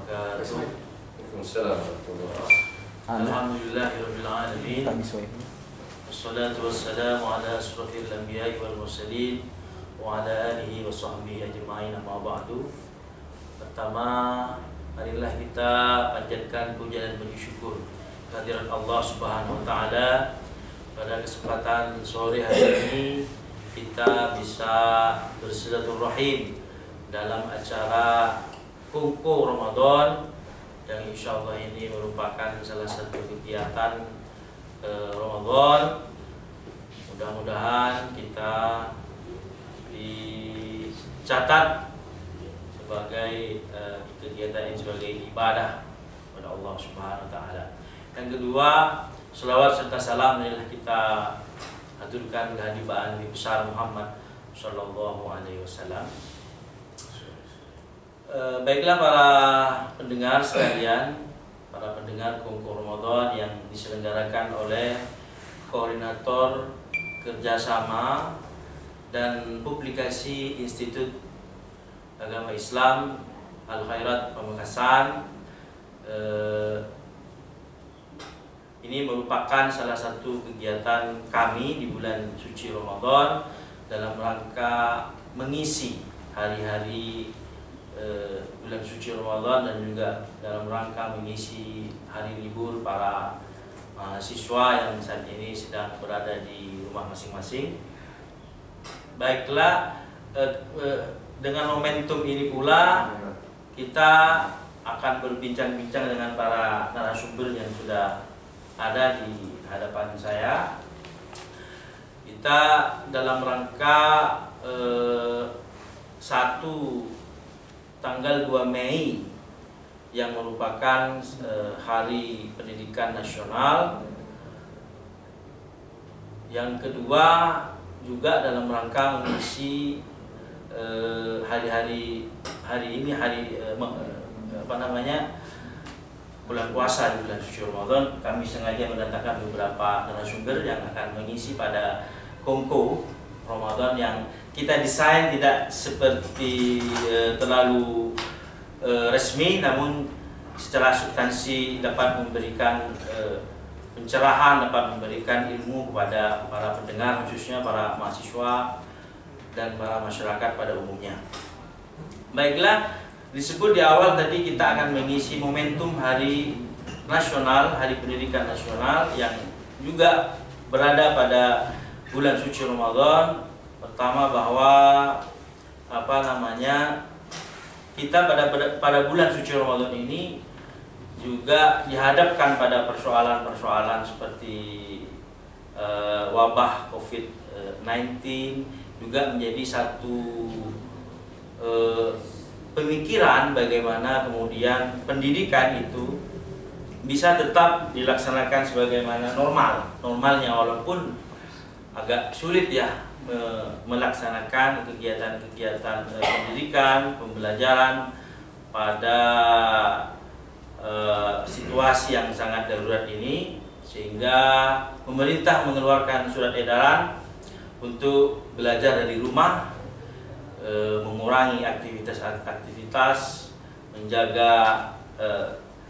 wabarakatuh. Waalaikumsalam warahmatullahi wabarakatuh. Alhamdulillahirabbil alamin. Wassalatu wassalamu ala asrofil anbiya'i wal mursalin wa ala alihi wa sahbihi ajma'in, amma ba'du. Pertama, marilah kita panjatkan puja dan puji syukur kehadirat Allah Subhanahu wa taala. Pada kesempatan sore hari ini kita bisa bersilaturahim dalam acara Kongko Ramadan yang insya Allah ini merupakan salah satu kegiatan Ramadan. Mudah-mudahan kita dicatat sebagai kegiatan ini sebagai ibadah kepada Allah Subhanahu wa taala. Yang kedua, selawat serta salam marilah kita aturkan kehadiran Nabi besar Muhammad sallallahu alaihi wasallam. Baiklah para pendengar sekalian, para pendengar Kongko Ramadan yang diselenggarakan oleh Koordinator Kerjasama dan Publikasi Institut Agama Islam Al-Khairat Pamekasan. Ini merupakan salah satu kegiatan kami di bulan suci Ramadan dalam rangka mengisi hari-hari bulan suci Ramadan dan juga dalam rangka mengisi hari libur para mahasiswa yang saat ini sedang berada di rumah masing-masing. Baiklah, dengan momentum ini pula kita akan berbincang-bincang dengan para narasumber yang sudah ada di hadapan saya. Kita dalam rangka tanggal 2 Mei yang merupakan Hari Pendidikan Nasional. Yang kedua juga dalam rangka mengisi hari bulan puasa di bulan suci Ramadan. Kami sengaja mendatangkan beberapa narasumber yang akan mengisi pada Kongko Ramadan yang kita desain tidak seperti terlalu resmi, namun secara substansi dapat memberikan pencerahan, dapat memberikan ilmu kepada para pendengar, khususnya para mahasiswa dan para masyarakat pada umumnya. Baiklah, disebut di awal tadi kita akan mengisi momentum Hari Nasional, Hari Pendidikan Nasional yang juga berada pada bulan suci Ramadan. Pertama bahwa kita pada bulan suci Ramadan ini juga dihadapkan pada persoalan-persoalan seperti wabah COVID-19, juga menjadi satu pemikiran bagaimana kemudian pendidikan itu bisa tetap dilaksanakan sebagaimana normalnya, walaupun agak sulit ya melaksanakan kegiatan-kegiatan pendidikan, pembelajaran pada situasi yang sangat darurat ini, sehingga pemerintah mengeluarkan surat edaran untuk belajar dari rumah, mengurangi aktivitas-aktivitas, menjaga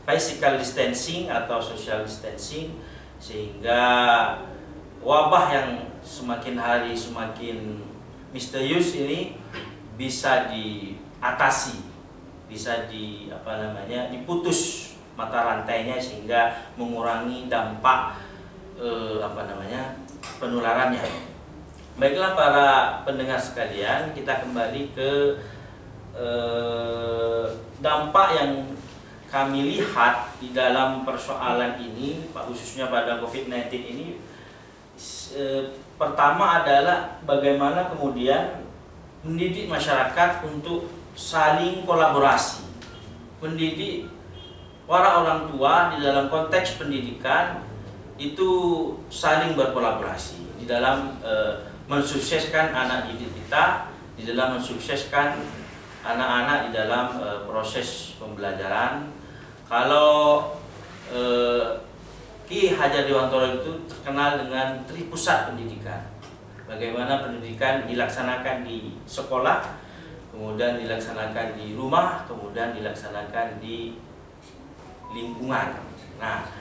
physical distancing atau social distancing, sehingga wabah yang semakin hari semakin misterius ini bisa diatasi, bisa diputus mata rantainya, sehingga mengurangi dampak penularannya. Baiklah para pendengar sekalian, kita kembali ke dampak yang kami lihat di dalam persoalan ini, khususnya pada COVID-19 ini. Pertama adalah bagaimana kemudian mendidik masyarakat untuk saling kolaborasi, mendidik para orang tua di dalam konteks pendidikan itu saling berkolaborasi di dalam mensukseskan anak didik kita, di dalam mensukseskan anak-anak di dalam proses pembelajaran. Kalau Ki Hajar Dewantara itu terkenal dengan Tripusat Pendidikan. Bagaimana pendidikan dilaksanakan di sekolah, kemudian dilaksanakan di rumah, kemudian dilaksanakan di lingkungan. Nah,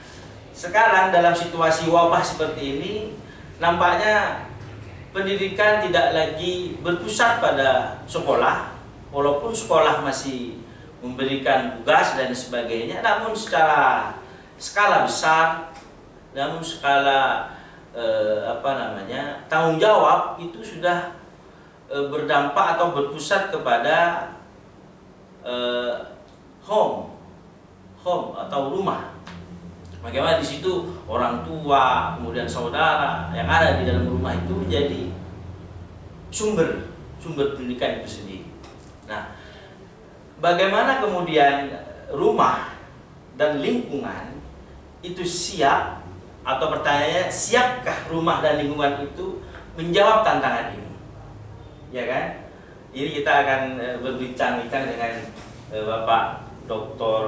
sekarang dalam situasi wabah seperti ini, nampaknya pendidikan tidak lagi berpusat pada sekolah, walaupun sekolah masih memberikan tugas dan sebagainya, namun secara skala besar, namun skala tanggung jawab itu sudah berdampak atau berpusat kepada home atau rumah. Bagaimana di situ orang tua, kemudian saudara yang ada di dalam rumah itu menjadi sumber pendidikan itu sendiri. Nah, bagaimana kemudian rumah dan lingkungan itu siap, atau pertanyaannya, siapkah rumah dan lingkungan itu menjawab tantangan ini? Ya kan? Ini kita akan berbincang-bincang dengan Bapak Dr.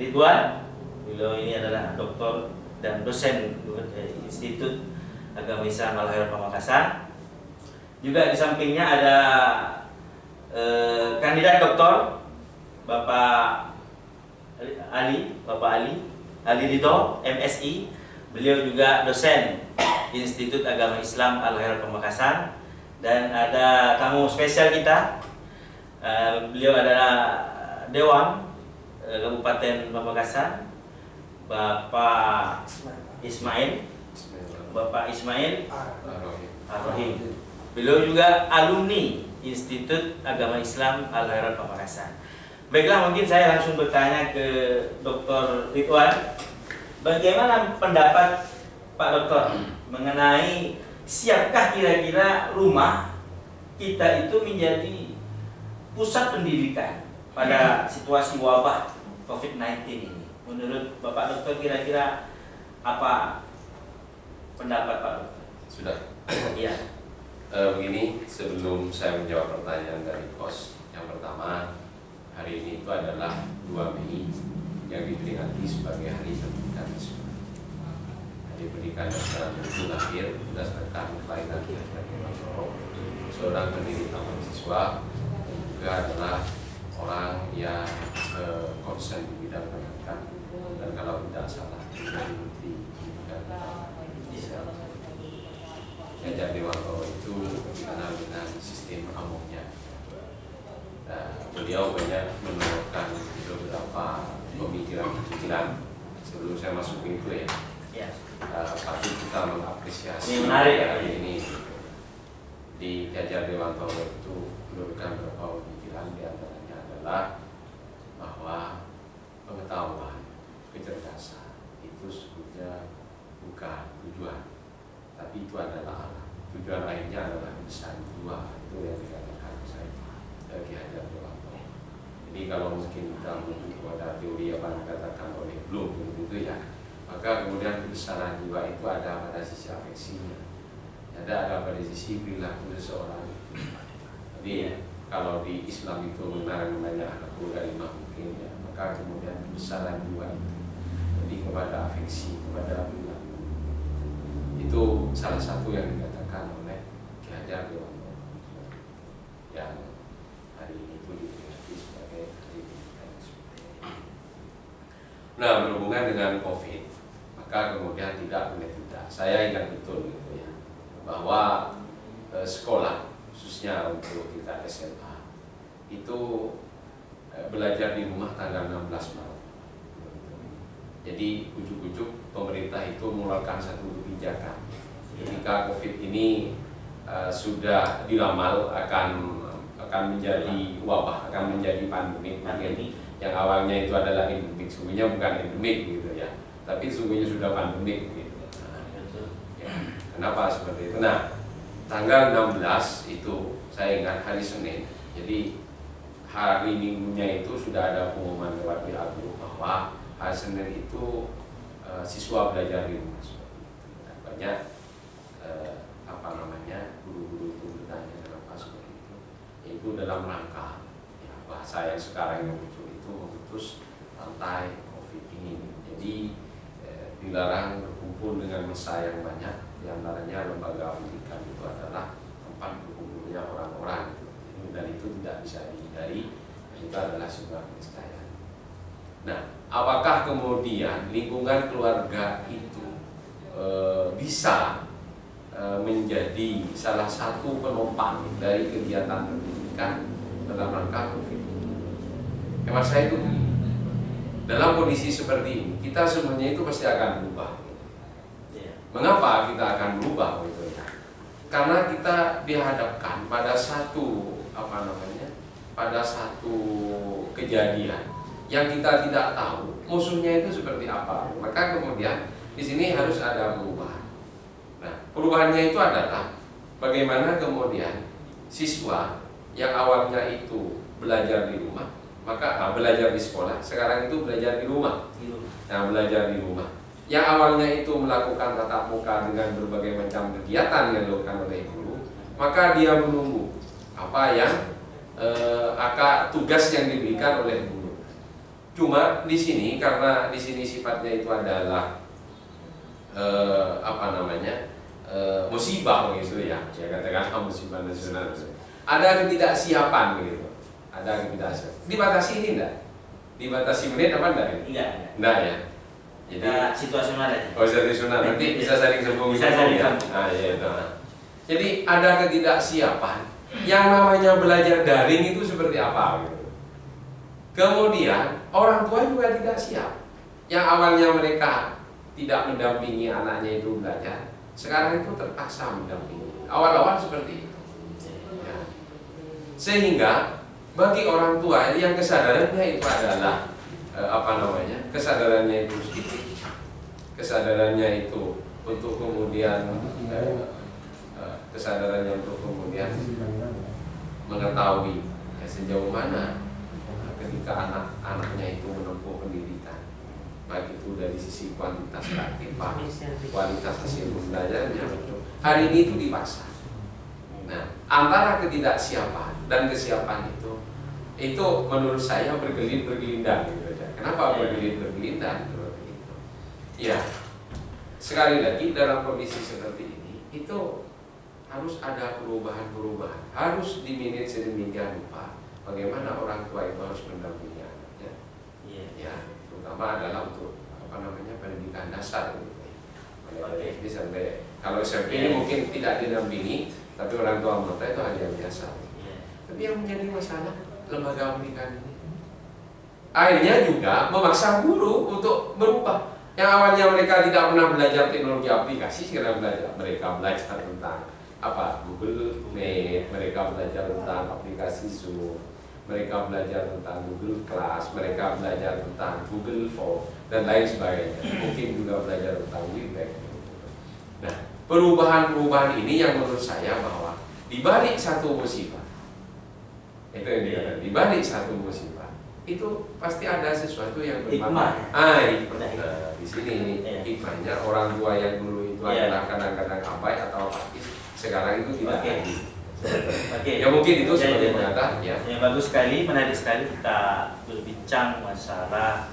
Ridwan. Beliau ini adalah doktor dan dosen Institut Agama Islam Al-Khair Pamekasan. Juga di sampingnya ada kandidat doktor Bapak Ali Ridho, MSI. Beliau juga dosen Institut Agama Islam Al-Khair Pamekasan. Dan ada tamu spesial kita, beliau adalah Dewan Kabupaten Pamekasan, Bapak Ismail Ar-Rahim. Beliau juga alumni Institut Agama Islam Al-Khair Pamekasan. Baiklah, mungkin saya langsung bertanya ke Dr. Ridwan. Bagaimana pendapat Pak Dokter mengenai siapkah kira-kira rumah kita itu menjadi pusat pendidikan pada situasi wabah COVID-19 ini? Menurut Bapak Dokter, kira-kira apa pendapat Pak Dokter? Sudah. Iya. Begini, sebelum saya menjawab pertanyaan dari Kos, yang pertama, hari ini itu adalah 2 Mei yang diperingati sebagai Hari Pendidikan Nasional. Hari Pendidikan Nasional itu lahir berdasarkan kelahiran seorang pendiri taman siswa, juga adalah orang yang konsen di bidang pendidikan, dan kalau tidak salah menjadi Menteri Pendidikan Ganjar Dewantoro itu dikenal dengan sistem amoknya. Beliau banyak menemukan beberapa pemikiran sebelum saya masuk ke itu ya. Patut kita mengapresiasi hari ini di Ganjar Dewantoro itu menurunkan beberapa pemikiran, diantaranya adalah bahwa pengetahuan, kecerdasan itu sebetulnya bukan tujuan, tapi itu adalah alat. Tujuan lainnya adalah kebesaran jiwa, itu yang dikatakan saya Ki Hajar Dewantoro. Jadi kalau mungkin kita menuju kepada teori apa yang dikatakan oleh Bloom begitu ya, maka kemudian kebesaran jiwa itu ada pada sisi afeksinya, ada pada sisi perilaku seseorang. Jadi kalau di Islam itu mengenal namanya akhlakul karimah mungkin ya, maka kemudian kebesaran jiwa itu jadi kepada afeksi, kepada perilaku, itu salah satu yang dikatakan oleh Ki Hajar Dewantoro yang hari ini itu diperingati sebagai Hari Pendidikan Nasional. Nah, berhubungan dengan COVID, maka kemudian tidak boleh tidak. Saya ingat betul gitu ya, bahwa sekolah khususnya untuk tingkat SMA itu belajar di rumah tanggal 16 Maret. Jadi ujuk-ujuk pemerintah itu mengeluarkan satu kebijakan. Ketika COVID ini sudah diramal akan menjadi wabah, akan menjadi pandemi. Yang awalnya itu adalah endemik, sungguhnya bukan endemik gitu ya, tapi sungguhnya sudah pandemik gitu. Ya. Kenapa seperti itu? Nah, tanggal 16 itu saya ingat hari Senin. Jadi hari Minggunya itu sudah ada pengumuman lewat WA bahwa hari Senin itu siswa belajar di rumah. Banyak guru-guru itu bertanya kenapa seperti itu. Itu dalam rangka ya, bahasa yang sekarang yang muncul itu memutus rantai COVID ini. Jadi dilarang berkumpul dengan massa yang banyak. Di antaranya lembaga pendidikan itu adalah tempat berkumpulnya orang-orang. dan itu tidak bisa dihindari, itu adalah sebuah keniscayaan. Nah, apakah kemudian lingkungan keluarga itu bisa menjadi salah satu penopang dari kegiatan pendidikan dalam rangka COVID? Hemat saya itu begini, dalam kondisi seperti ini kita semuanya itu pasti akan berubah. Mengapa kita akan berubah? Karena kita dihadapkan pada satu pada satu kejadian yang kita tidak tahu musuhnya itu seperti apa. Maka kemudian di sini harus ada perubahan. Nah, perubahannya itu adalah bagaimana kemudian siswa yang awalnya itu belajar di rumah, maka belajar di sekolah, sekarang itu belajar di rumah. Nah, belajar di rumah. Yang awalnya itu melakukan tatap muka dengan berbagai macam kegiatan yang dilakukan oleh guru, maka dia menunggu apa yang tugas yang diberikan oleh guru. Cuma di sini karena di sini sifatnya itu adalah musibah begitu ya, saya katakan musibah nasional. Ada ketidaksiapan begitu, ada ketidaksiapan. Dibatasi ini enggak? Dibatasi menit apa enggak ini? Enggak ya. Jadi situasional aja. Oh, situasional. Nanti bisa saling sambung. Bisa saling ya. Nah, ya itu. Jadi ada ketidaksiapan. Yang namanya belajar daring itu seperti apa? Gitu. Kemudian orang tua juga tidak siap. Yang awalnya mereka tidak mendampingi anaknya itu belajar, sekarang itu terpaksa mendampingi. Awal-awal seperti itu. Ya. Sehingga bagi orang tua yang kesadarannya itu adalah kesadarannya itu sedikit, kesadarannya itu untuk kemudian mengetahui sejauh mana ketika anak-anaknya itu menempuh pendidikan, baik itu dari sisi kuantitas keaktifan, kualitas hasil belajarnya, hari ini itu dipaksa. Nah, antara ketidaksiapan dan kesiapan itu menurut saya bergelindang gitu. Kenapa bergelindang seperti itu? Ya, sekali lagi dalam kondisi seperti ini itu harus ada perubahan-perubahan, harus diminit sedemikian rupa bagaimana orang tua itu harus mendampingi anaknya. Ya, terutama adalah untuk pendidikan dasar gitu. Mulai SD sampai kalau SMP ini mungkin tidak didampingi, tapi orang tua mereka itu hanya biasa. Tapi yang menjadi masalah lembaga pendidikan ini akhirnya juga memaksa guru untuk berubah. Yang awalnya mereka tidak pernah belajar teknologi aplikasi, sekarang mereka belajar tentang Google Meet, mereka belajar tentang aplikasi Zoom, mereka belajar tentang Google Class, mereka belajar tentang Google Form dan lain sebagainya. Mungkin juga belajar tentang Webex. Nah, perubahan-perubahan ini yang menurut saya bahwa di balik satu musibah, itu yang dikatakan, di balik satu musibah itu pasti ada sesuatu yang bermanfaat. Di sini ini hikmahnya orang tua yang dulu itu adalah kadang-kadang abai atau apatis, sekarang itu tidak lagi. Ya mungkin itu sebagai pengantar. Ya, bagus sekali, menarik sekali kita berbincang masalah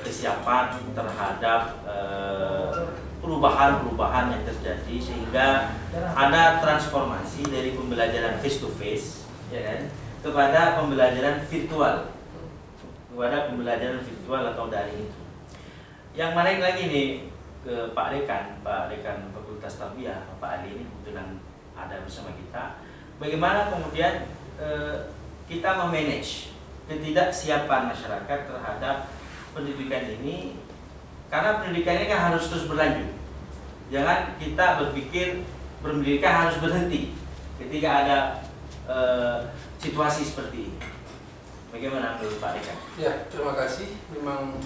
kesiapan terhadap perubahan-perubahan yang terjadi sehingga ada transformasi dari pembelajaran face to face, ya kan, kepada pembelajaran virtual. Kepada pembelajaran virtual atau daring itu. Yang menarik lagi nih ke Pak Dekan Fakultas Tarbiyah, Pak Ali ini kebetulan ada bersama kita. Bagaimana kemudian kita memanage ketidaksiapan masyarakat terhadap pendidikan ini, karena pendidikan ini kan harus terus berlanjut. Jangan kita berpikir pendidikan harus berhenti ketika ada situasi seperti ini. Bagaimana menurut Pak Dekan? Ya, terima kasih. Memang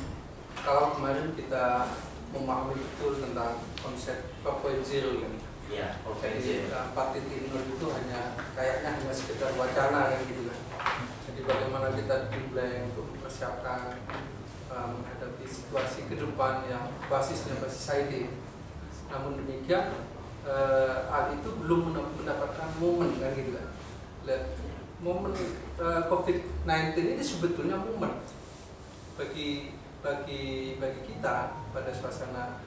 kalau kemarin kita memahami betul tentang konsep 4.0 kan. Ya, 4.0 itu kayaknya hanya sekedar wacana kan gitu kan. Jadi bagaimana kita dimulai untuk mempersiapkan menghadapi situasi ke depan yang basisnya basis IT. Namun demikian hal itu belum mendapatkan momen kan gitu kan. Momen COVID-19 ini sebetulnya momen bagi kita pada suasana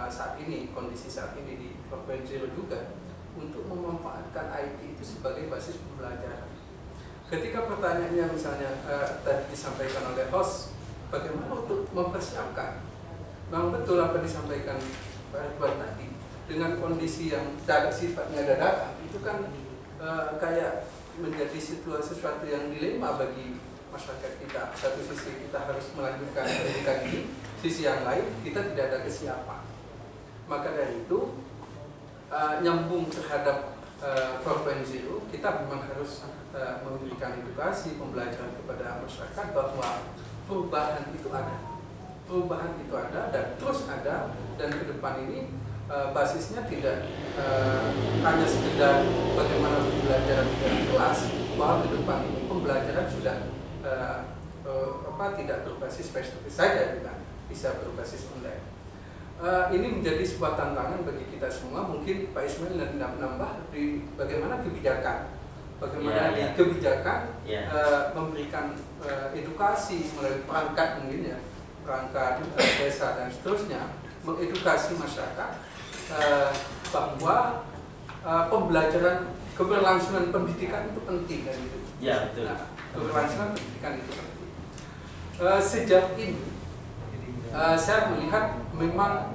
saat ini, kondisi saat ini di 4.0 juga, untuk memanfaatkan IT itu sebagai basis pembelajaran. ketika pertanyaannya misalnya tadi disampaikan oleh host, bagaimana untuk mempersiapkan? Memang betul apa disampaikan Pak Ridwan tadi, dengan kondisi yang sifatnya dadakan, itu kan kayak menjadi sesuatu yang dilema bagi masyarakat kita. Satu sisi kita harus melanjutkan pendidikan ini, sisi yang lain kita tidak ada kesiapan. Maka dari itu nyambung terhadap 4.0, kita memang harus memberikan edukasi, pembelajaran kepada masyarakat bahwa perubahan itu ada. Perubahan itu ada dan terus ada, dan ke depan ini basisnya tidak hanya sekedar bagaimana pembelajaran di kelas, bahwa ke depan ini pembelajaran sudah tidak berbasis face to face saja, juga bisa berbasis online. Ini menjadi sebuah tantangan bagi kita semua. Mungkin Pak Ismail nanti menambah di bagaimana kebijakan, kebijakan memberikan edukasi melalui perangkat mungkin ya, perangkat desa dan seterusnya, mengedukasi masyarakat bahwa pembelajaran keberlangsungan pendidikan itu penting kan gitu. Ya, betul. Nah, keberlangsungan pendidikan itu penting. Sejauh ini saya melihat memang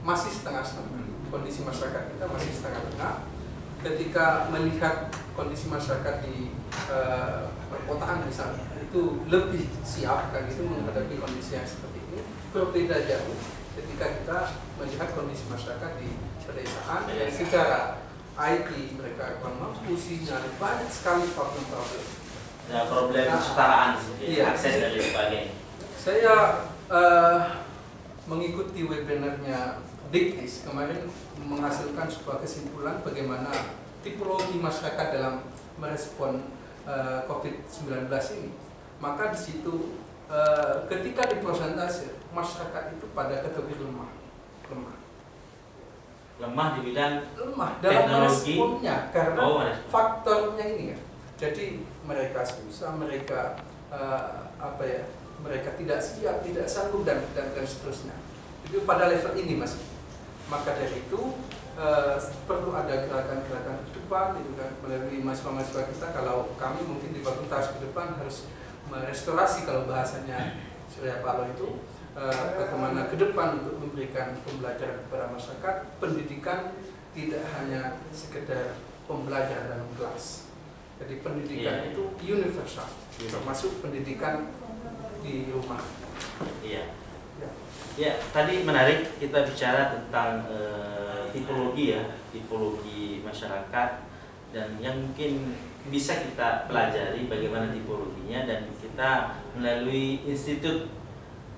masih setengah-setengah. Kondisi masyarakat kita masih setengah-setengah. Ketika melihat kondisi masyarakat di perkotaan misalnya, itu lebih siap kan itu menghadapi kondisi yang seperti ini. Berbeda jauh ketika kita melihat kondisi masyarakat di pedesaan yang secara IT mereka kurang mampu, sinyal, banyak sekali problem-problem. Ya, problem kesetaraan, akses dan lain sebagainya. Saya mengikuti webinarnya Diktis kemarin, menghasilkan sebuah kesimpulan bagaimana tipologi masyarakat dalam merespon COVID-19 ini. Maka di situ ketika dipresentasi, masyarakat itu pada kategori lemah di bidang dalam teknologi, meresponnya karena faktornya ini ya. Jadi mereka susah, mereka mereka tidak siap, tidak sanggup dan seterusnya. Itu pada level ini Mas. Maka dari itu perlu ada gerakan-gerakan ke depan itu kan, melalui mahasiswa-mahasiswa kita. Kalau kami mungkin di fakultas ke depan harus merestorasi, kalau bahasanya Surya Paloh itu, bagaimana ke depan untuk memberikan pembelajaran kepada masyarakat. Pendidikan tidak hanya sekedar pembelajaran dalam kelas. Jadi pendidikan itu universal, termasuk pendidikan di rumah. Ya, tadi menarik kita bicara tentang tipologi masyarakat, dan yang mungkin bisa kita pelajari bagaimana tipologinya, dan kita melalui Institut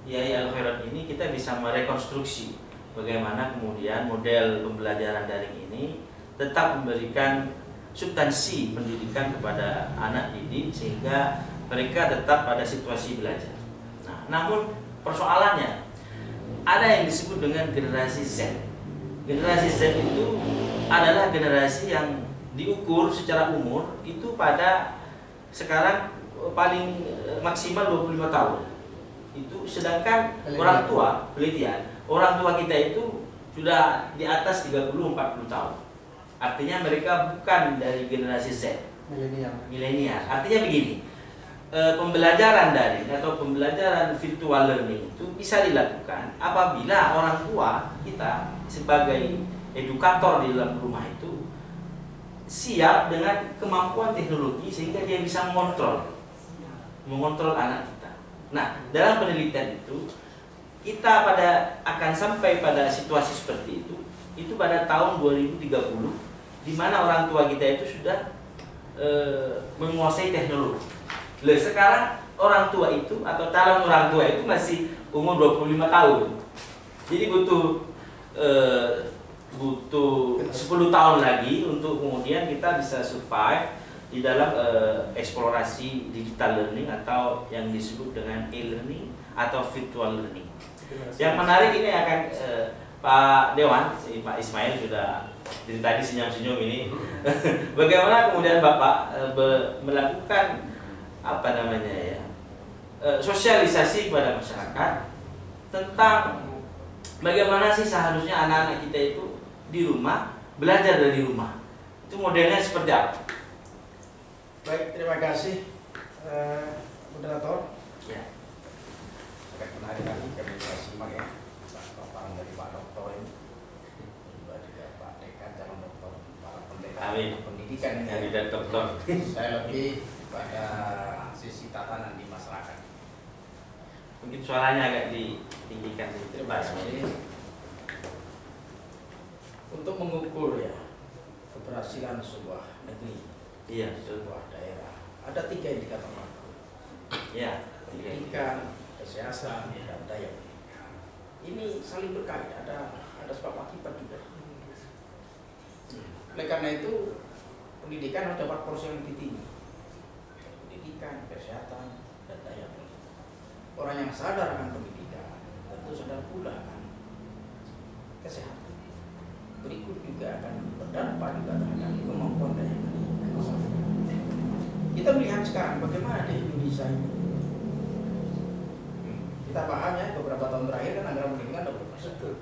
Yai Al Khairat ini kita bisa merekonstruksi bagaimana kemudian model pembelajaran daring ini tetap memberikan substansi pendidikan kepada anak didik sehingga mereka tetap pada situasi belajar. Nah, namun persoalannya ada yang disebut dengan generasi Z. Generasi Z itu adalah generasi yang diukur secara umur itu pada sekarang paling maksimal 25 tahun. Itu sedangkan orang tua, penelitian, orang tua kita itu sudah di atas 30-40 tahun. Artinya mereka bukan dari generasi Z, milenial. Artinya begini, pembelajaran daring atau pembelajaran virtual learning itu bisa dilakukan apabila orang tua kita sebagai edukator di dalam rumah itu siap dengan kemampuan teknologi sehingga dia bisa mengontrol anak kita. Nah, dalam penelitian itu kita akan sampai pada situasi seperti itu pada tahun 2030, di mana orang tua kita itu sudah menguasai teknologi. Sekarang orang tua itu atau calon orang tua itu masih umur 25 tahun. Jadi butuh 10 tahun lagi untuk kemudian kita bisa survive di dalam eksplorasi digital learning atau yang disebut dengan e-learning atau virtual learning. Yang menarik ini akan Pak Dewan, Pak Ismail sudah dari tadi senyum-senyum ini. Bagaimana kemudian Bapak melakukan sosialisasi kepada masyarakat tentang bagaimana sih seharusnya anak-anak kita itu di rumah belajar dari rumah. Itu modelnya seperti apa? Baik, terima kasih moderator. Ya. Sangat menarik tadi kami simak ya paparan dari Pak Doktor ini, juga Pak Dekan calon doktor, para pendeta pendidikan ini. Kandidat doktor. Saya lebih pada sisi tatanan di masyarakat. Mungkin suaranya agak ditinggikan sedikit. Terima kasih. Untuk mengukur ya keberhasilan sebuah negeri, sebuah daerah, ada 3 indikator makro. Ya, Pendidikan, kesehatan, dan daya beli. Ini saling berkait, ada sebab akibat juga. Oleh karena itu, pendidikan harus dapat porsi yang lebih tinggi. Pendidikan, kesehatan, dan daya beli. Orang yang sadar akan pendidikan, tentu sadar pula akan kesehatan. Berikut juga akan berdampak juga terhadap kemampuan daya beli. Kita melihat sekarang bagaimana di Indonesia ini. Kita paham ya, beberapa tahun terakhir kan anggaran pendidikan sudah berkurang.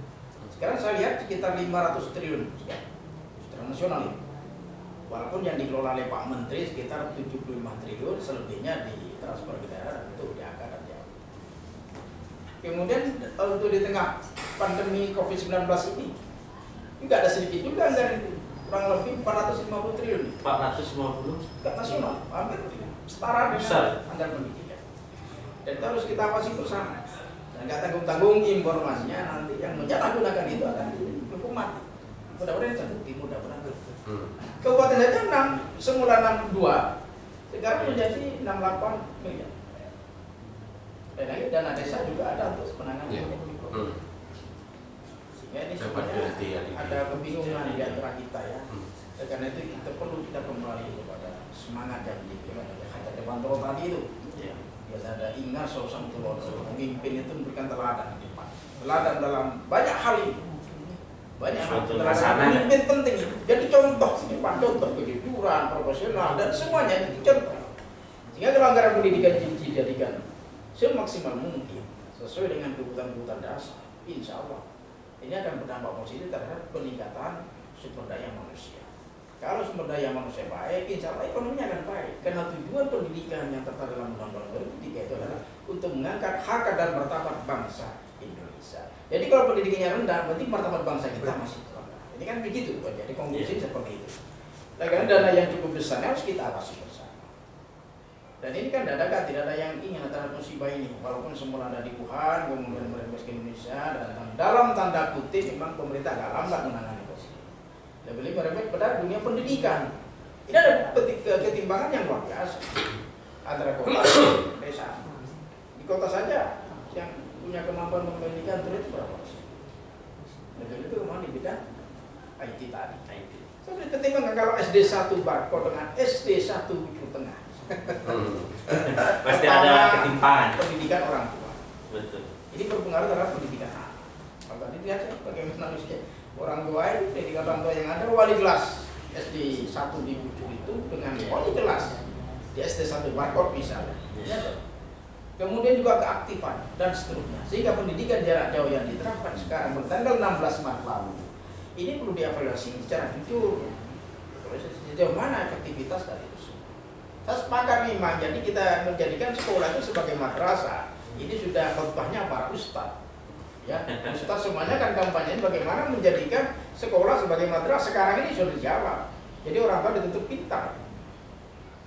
Sekarang saya lihat sekitar 500 triliun secara nasional ini. Walaupun yang dikelola oleh Pak Menteri sekitar 75 triliun, selebihnya ditransfer ke daerah dan itu DAK dan jauh. Kemudian untuk di tengah pandemi COVID-19 ini juga ada sedikit juga anggaran itu, kurang lebih 450 triliun. 450? Enggak nasional, hampir setara dengan anggaran pendidikan. Dan itu harus kita awasi bersama. Dan nggak tanggung-tanggung informasinya nanti yang menyalahgunakan itu akan dihukum mati. Mudah-mudahan terbukti, mudah-mudahan. Kabupaten saja 6, semula 62, sekarang menjadi 68 miliar. Dan lagi dana desa juga ada untuk penanganan COVID. Sehingga ini sebenarnya ada kebingungan di antara kita ya. Karena itu kita kembali kepada semangat yang ada depan tadi itu. Biasa ada ingat sosok pemimpin itu memberikan teladan di depan. Teladan dalam banyak hal ini. Banyak hal teladan pemimpin penting itu. Jadi contoh di depan, contoh kejujuran, profesional dan semuanya itu contoh. Sehingga kalau anggaran pendidikan dijadikan semaksimal mungkin sesuai dengan kebutuhan dasar, insya Allah ini akan berdampak positif terhadap peningkatan sumber daya manusia. Kalau sumber daya manusia baik, insya Allah ekonominya akan baik. Karena tujuan pendidikan yang tertera dalam Undang-Undang 2003 itu adalah untuk mengangkat harkat dan martabat bangsa Indonesia. Jadi kalau pendidikannya rendah, berarti martabat bangsa kita masih rendah. Ini kan begitu, jadi konklusi seperti itu. Karena dana yang cukup besar harus kita awasi bersama. Dan ini kan dadakan, tidak ada yang ingin antara musibah ini. Walaupun semula ada di Wuhan, kemudian merembes ke Indonesia, dan dalam tanda kutip memang pemerintah agak lambat menangani posisi. Lebih merembet pada dunia pendidikan. Ini ada ketimbangan yang luar biasa antara kota dan desa. Di kota saja yang punya kemampuan pendidikan itu berapa persen? Lebih itu kemana di bidang IT tadi. So, ketimbang kalau SD 1 Barco dengan SD 1 Bukit Tengah. Pasti ada ketimpangan. Pendidikan orang tua. Betul. Ini berpengaruh terhadap pendidikan anak. Kalau tadi lihat ya, bagaimana manusia orang tua ini, pendidikan orang tua yang ada wali kelas SD 1 di Bucur itu dengan wali kelas di SD 1 Barkot misalnya. Kemudian juga keaktifan dan seterusnya. Sehingga pendidikan jarak jauh yang diterapkan sekarang bertanggal 16 Maret lalu ini perlu dievaluasi secara jujur. Sejauh mana efektivitas dari itu? Saya sepakat memang, jadi kita menjadikan sekolah itu sebagai madrasah. Ini sudah khotbahnya para ustadz. Ya, ustadz semuanya kan kampanye bagaimana menjadikan sekolah sebagai madrasah. Sekarang ini sudah dijawab. Jadi orang tua dituntut pintar.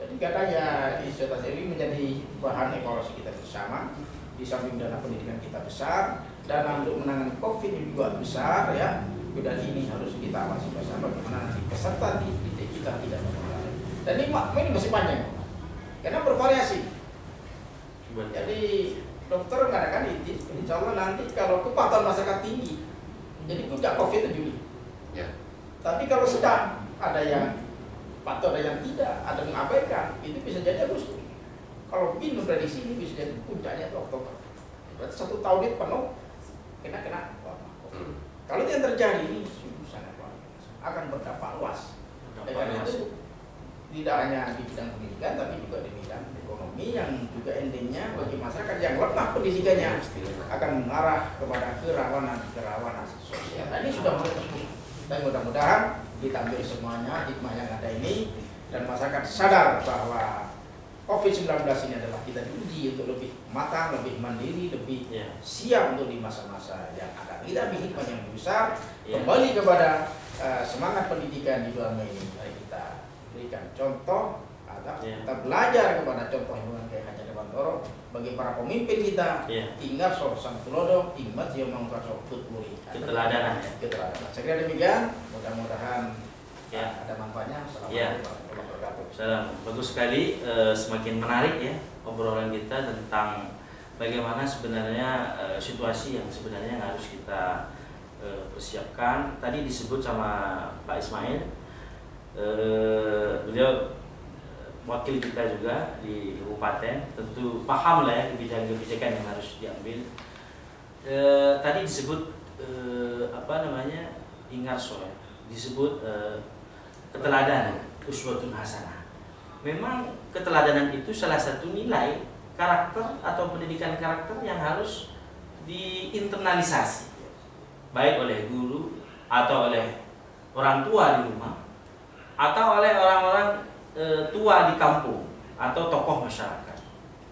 Jadi katanya istilah ini menjadi bahan evaluasi kita bersama. Di samping dana pendidikan kita besar, dana untuk menangani COVID ini juga besar ya. Dan ini harus kita awasi bersama bagaimana nanti peserta didik kita tidak mengulangi. Dan ini masih panjang karena bervariasi. Jadi dokter mengatakan itu, insya Allah nanti kalau kepatuhan masyarakat tinggi, jadi puncak COVID itu Juli. Ya. Tapi kalau sedang ada yang patuh, ada yang tidak, ada yang mengabaikan, itu bisa jadi Agustus. Kalau begini memprediksi ini bisa jadi puncaknya itu Oktober. Berarti 1 tahun itu penuh kena COVID. Kalau itu yang terjadi ini sangat luar biasa, akan berdampak luas. Karena itu tidak hanya di bidang pendidikan, tapi juga di bidang ekonomi yang juga endingnya bagi masyarakat yang lemah pendidikannya akan mengarah kepada kerawanan sosial. Nah, ini sudah mulai terjadi. Dan mudah-mudahan kita ambil semuanya hikmah yang ada ini dan masyarakat sadar bahwa COVID-19 ini adalah kita diuji untuk lebih matang, lebih mandiri, lebih siap untuk di masa-masa yang akan. Kita ambil hikmah yang besar, kembali kepada semangat pendidikan di dalam ini. Mari kita berikan contoh atau kita belajar kepada contoh yang kayak Haji Dewantoro bagi para pemimpin kita. Ingat sang tulodo, ingat yang mengkasih tuturi. Keteladanan. Saya kira demikian. Mudah-mudahan ada manfaatnya. Assalamualaikum warahmatullahi wabarakatuh. Salam. Bagus sekali, semakin menarik ya obrolan kita tentang bagaimana sebenarnya situasi yang sebenarnya harus kita persiapkan. Tadi disebut sama Pak Ismail, beliau wakil kita juga di kabupaten, tentu paham lah ya kebijakan-kebijakan yang harus diambil. Tadi disebut Ingarso ya, disebut keteladanan, uswatun hasanah. Memang keteladanan itu salah satu nilai karakter atau pendidikan karakter yang harus diinternalisasi, baik oleh guru atau oleh orang tua di rumah atau oleh orang-orang tua di kampung atau tokoh masyarakat.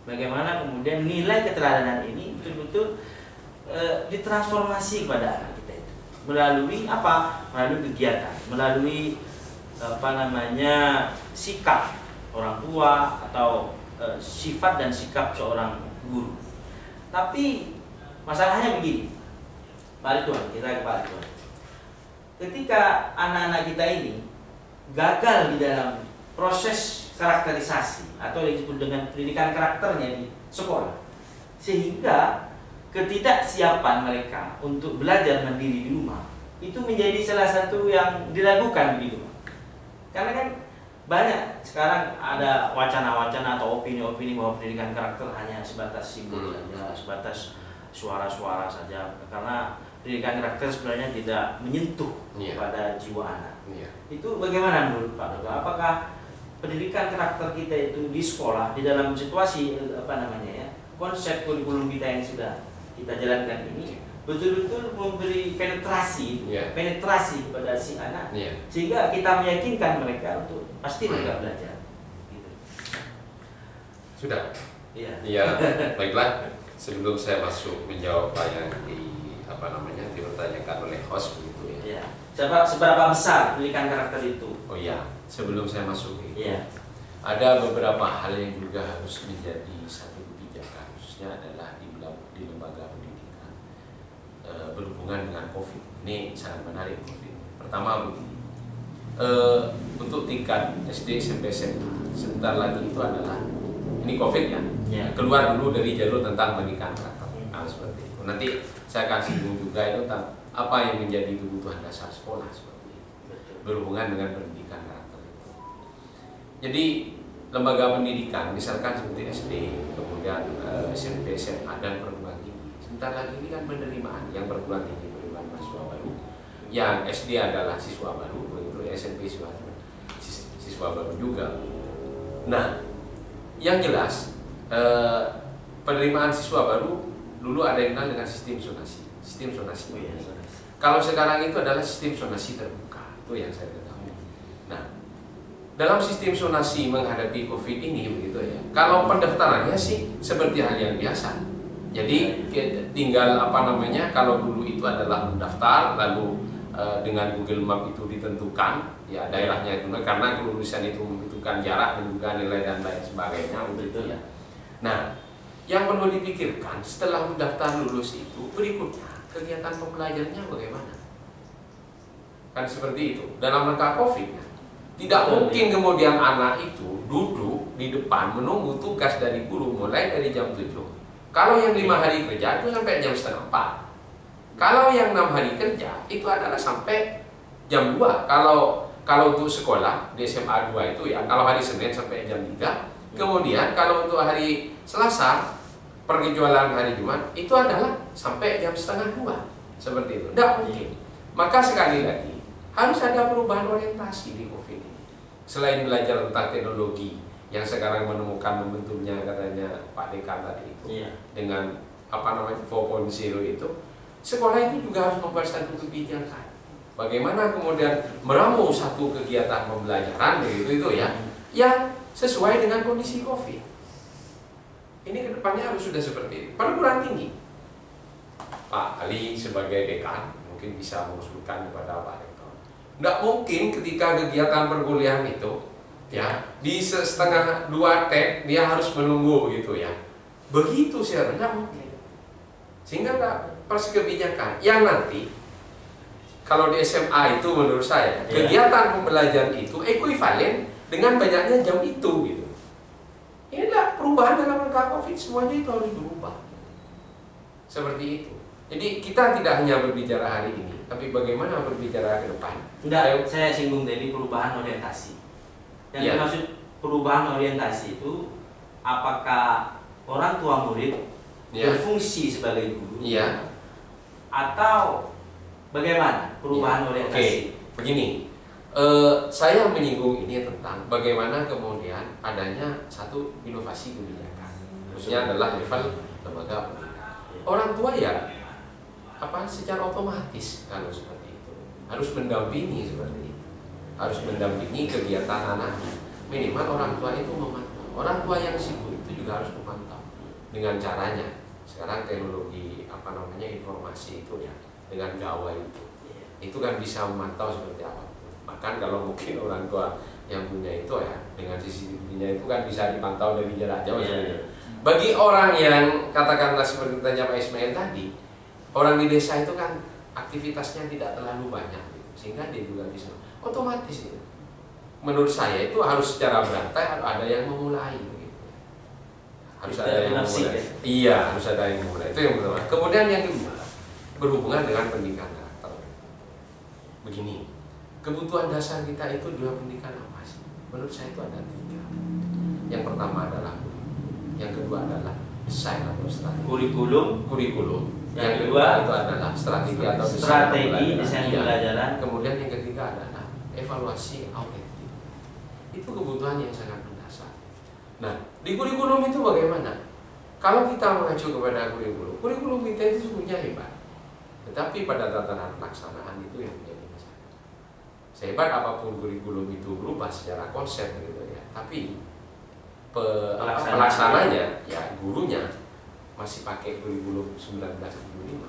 Bagaimana kemudian nilai keteladanan ini betul-betul ditransformasi kepada anak kita itu melalui apa? Melalui kegiatan, melalui sikap orang tua atau sifat dan sikap seorang guru. Tapi masalahnya begini, Pak Ridwan, kita ke Pak Ridwan. Ketika anak-anak kita ini gagal di dalam proses karakterisasi atau yang disebut dengan pendidikan karakternya di sekolah, sehingga ketidaksiapan mereka untuk belajar mandiri di rumah itu menjadi salah satu yang diragukan di rumah. Karena kan banyak sekarang ada wacana-wacana atau opini-opini bahwa pendidikan karakter hanya sebatas simbol saja, sebatas suara-suara saja, karena pendidikan karakter sebenarnya tidak menyentuh pada jiwa anak. Itu bagaimana menurut Pak Dr. Apakah pendidikan karakter kita itu di sekolah, di dalam situasi konsep kurikulum kita yang sudah kita jalankan ini betul-betul memberi penetrasi kepada si anak, sehingga kita meyakinkan mereka untuk pasti mereka belajar. Gitu. Sudah. Iya. Baiklah. Sebelum saya masuk menjawab apa yang dipertanyakan oleh host begitu ya. Seberapa besar pendidikan karakter itu? Oh iya. Sebelum saya masuk ada beberapa hal yang juga harus menjadi satu kebijakan, khususnya adalah di lembaga pendidikan berhubungan dengan COVID. Ini sangat menarik COVID. Pertama begini, untuk tingkat SD, SMP, SMA sebentar lagi itu adalah ini COVID keluar dulu dari jalur tentang pendidikan karakter. Seperti itu. Nanti saya akan singgung juga itu tentang apa yang menjadi kebutuhan dasar sekolah seperti itu, berhubungan dengan pendidikan karakter itu. Jadi lembaga pendidikan misalkan seperti SD, kemudian SMP, SMA dan perguruan tinggi. Sebentar lagi ini kan penerimaan yang perguruan tinggi, penerimaan mahasiswa baru. Yang SD adalah siswa baru, begitu SMP siswa baru juga. Nah, yang jelas penerimaan siswa baru dulu ada yang kenal dengan sistem zonasi. Kalau sekarang itu adalah sistem zonasi terbuka, itu yang saya ketahui. Nah, dalam sistem zonasi menghadapi COVID ini begitu ya. Kalau pendaftarannya sih seperti hal yang biasa. Jadi tinggal kalau dulu itu adalah mendaftar lalu dengan Google Map itu ditentukan ya daerahnya itu, karena kelulusan itu membutuhkan jarak dan juga nilai dan lain sebagainya begitu ya. Nah, yang perlu dipikirkan setelah mendaftar lulus itu berikutnya kegiatan pembelajarannya bagaimana? Kan seperti itu. Dalam rangka COVID tidak mungkin kemudian anak itu duduk di depan menunggu tugas dari guru mulai dari jam 7. Kalau yang 5 hari kerja itu sampai jam 3:30. Kalau yang 6 hari kerja itu adalah sampai jam 2. Kalau untuk sekolah di SMA 2 itu ya, kalau hari Senin sampai jam 3. Kemudian kalau untuk hari Selasa perkecualian hari Jumat itu adalah sampai jam 1:30. Seperti itu. Tidak mungkin. Maka sekali lagi harus ada perubahan orientasi di COVID ini. Selain belajar tentang teknologi yang sekarang menemukan momentumnya katanya Pak Dekan tadi itu dengan 4.0 itu, sekolah itu juga harus membuat satu kebijakan. Bagaimana kemudian meramu satu kegiatan pembelajaran begitu itu ya yang sesuai dengan kondisi COVID. Ini kedepannya harus sudah seperti itu. Perguruan tinggi, Pak Ali sebagai dekan mungkin bisa mengusulkan kepada Pak Rektor. Nggak mungkin ketika kegiatan perkuliahan itu ya di setengah 2 tek dia harus menunggu gitu ya. Begitu sih nggak mungkin. Sehingga pas kebijakan yang nanti kalau di SMA itu menurut saya kegiatan pembelajaran itu ekuivalen dengan banyaknya jam itu gitu. Inilah perubahan dalam rangka COVID, semuanya itu harus berubah. Seperti itu. Jadi kita tidak hanya berbicara hari ini, tapi bagaimana berbicara ke depan. Sudah saya singgung tadi perubahan orientasi. Yang dimaksud perubahan orientasi itu apakah orang tua murid berfungsi sebagai guru atau bagaimana perubahan orientasi? Begini, saya menyinggung ini tentang bagaimana kemudian adanya satu inovasi kebijakan, khususnya adalah level lembaga pendidikan. Orang tua secara otomatis kalau seperti itu harus mendampingi seperti itu, harus mendampingi kegiatan anaknya. Minimal orang tua itu memantau. Orang tua yang sibuk itu juga harus memantau dengan caranya. Sekarang teknologi informasi itu ya dengan gawai itu kan bisa memantau seperti apa. Bahkan kalau mungkin orang tua yang punya itu ya dengan CCTV-nya itu kan bisa dipantau dari jarak jauh. Bagi orang yang katakanlah seperti tanya Pak Ismail tadi, orang di desa itu kan aktivitasnya tidak terlalu banyak, sehingga dia juga bisa otomatis itu. Menurut saya itu harus secara berantai ada yang memulai, begitu. Harus ada yang memulai. Iya, harus ada yang memulai. Itu yang pertama. Kemudian yang kedua berhubungan dengan pendidikan karakter. Begini, kebutuhan dasar kita itu dua pendidikan apa sih? Menurut saya itu ada 3. Yang pertama adalah yang kedua adalah desain atau strategi. Kurikulum. Yang kedua itu adalah strategi atau desain pembelajaran. Kemudian yang ketiga adalah evaluasi autentik. Itu kebutuhan yang sangat mendasar. Nah, di kurikulum itu bagaimana? Kalau kita mengacu kepada kurikulum kita itu sesungguhnya hebat. Tetapi pada tataran pelaksanaan itu yang menjadi masalah. Sehebat apapun kurikulum itu berubah secara konsep gitu ya, tapi pelaksananya ya gurunya masih pakai kurikulum 1975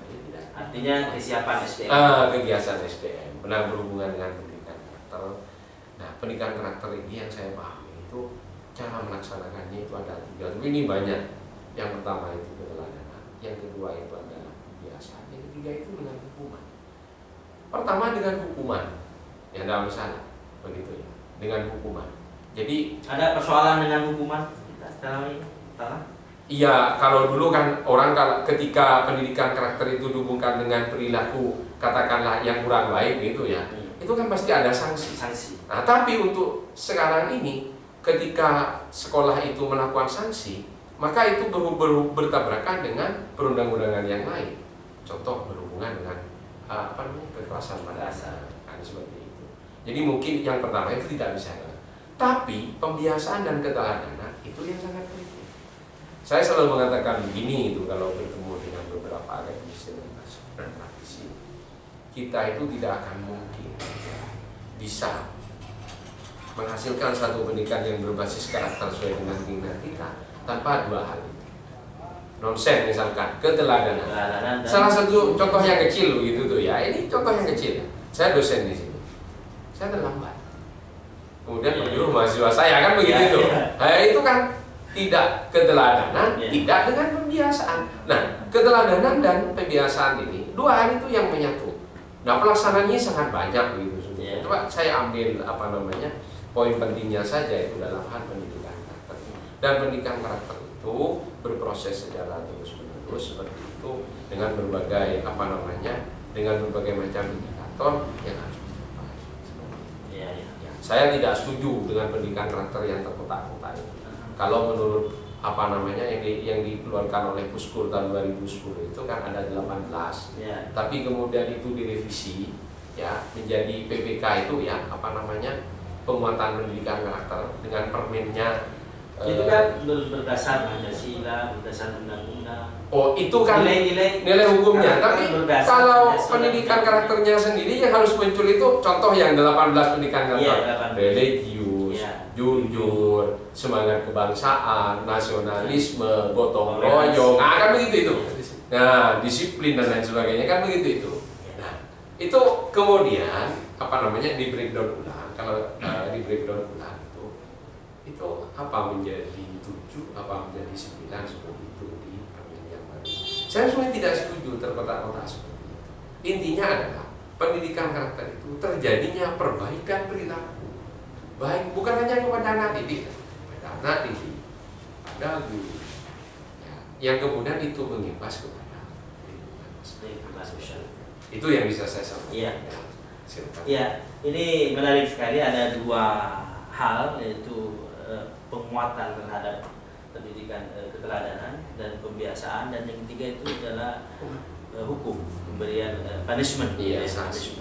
ya tidak. Artinya kesiapan SDM. Kegiatan SDM benar berhubungan dengan pendidikan karakter. Nah, pendidikan karakter ini yang saya pahami itu cara melaksanakannya itu ada 3. Tapi ini banyak. Yang pertama itu keteladanan, yang kedua itu adalah kebiasaan, yang ketiga itu dengan hukuman. Pertama dengan hukuman, ya tidak masalah begitu ya, dengan hukuman. Jadi ada persoalan dengan hukuman sekarang ini? Iya, kalau dulu kan orang ketika pendidikan karakter itu dihubungkan dengan perilaku katakanlah yang kurang baik gitu ya, itu kan pasti ada sanksi. Nah, tapi untuk sekarang ini ketika sekolah itu melakukan sanksi, maka itu bertabrakan dengan perundang-undangan yang lain. Contoh berhubungan dengan kekerasan pada anak, seperti itu. Jadi mungkin yang pertama itu tidak bisa. Tapi pembiasaan dan keteladanan itu yang sangat penting. Saya selalu mengatakan begini itu kalau bertemu dengan beberapa akademisi dan praktisi, kita itu tidak akan mungkin bisa menghasilkan satu pendidikan yang berbasis karakter sesuai dengan keinginan kita tanpa 2 hal itu. Nonsen misalkan keteladanan. Salah satu contoh yang kecil gitu tuh ya. Ini contoh yang kecil. Saya dosen di sini. Saya terlambat. Kemudian menyuruh mahasiswa saya kan begitu tuh. Nah, itu kan tidak keteladanan, tidak dengan pembiasaan. Nah, keteladanan dan pembiasaan ini 2 hal itu yang menyatu. Nah, pelaksanaannya sangat banyak begitu. Coba saya ambil poin pentingnya saja itu dalam hal pendidikan karakter. Dan pendidikan karakter itu berproses secara terus-menerus seperti itu dengan berbagai dengan berbagai macam indikator yang harus dicapai. Saya tidak setuju dengan pendidikan karakter yang terkotak-kotak itu. Kalau menurut yang dikeluarkan oleh Puskur tahun 2010 itu kan ada 18. Tapi kemudian itu direvisi ya menjadi PPK itu ya penguatan pendidikan karakter dengan permennya. Itu kan berdasar Pancasila, berdasar undang-undang. Oh, itu kan nilai hukumnya. Tapi kalau pendidikan karakternya sendiri yang harus muncul itu contoh yang 18 pendidikan karakter. Religius, jujur, semangat kebangsaan, nasionalisme, gotong royong, nah kan begitu itu. Nah, disiplin dan lain sebagainya kan begitu itu. Nah, itu kemudian apa namanya di breakdown ulang. Kalau di breakdown ulang itu apa menjadi 7, apa menjadi 9 seperti itu di perjanjian baru. Saya sebenarnya tidak setuju terkotak-kotak seperti itu. Intinya adalah pendidikan karakter itu terjadinya perbaikan perilaku, baik bukan hanya kepada anak didik, pada guru, ya, yang kemudian itu mengimbas kepada lingkungan sosial. Itu yang bisa saya sampaikan. Iya. Ya, ini menarik sekali. Ada 2 hal, yaitu penguatan terhadap pendidikan keteladanan dan pembiasaan, dan yang ketiga itu adalah hukum, pemberian punishment, sanksi.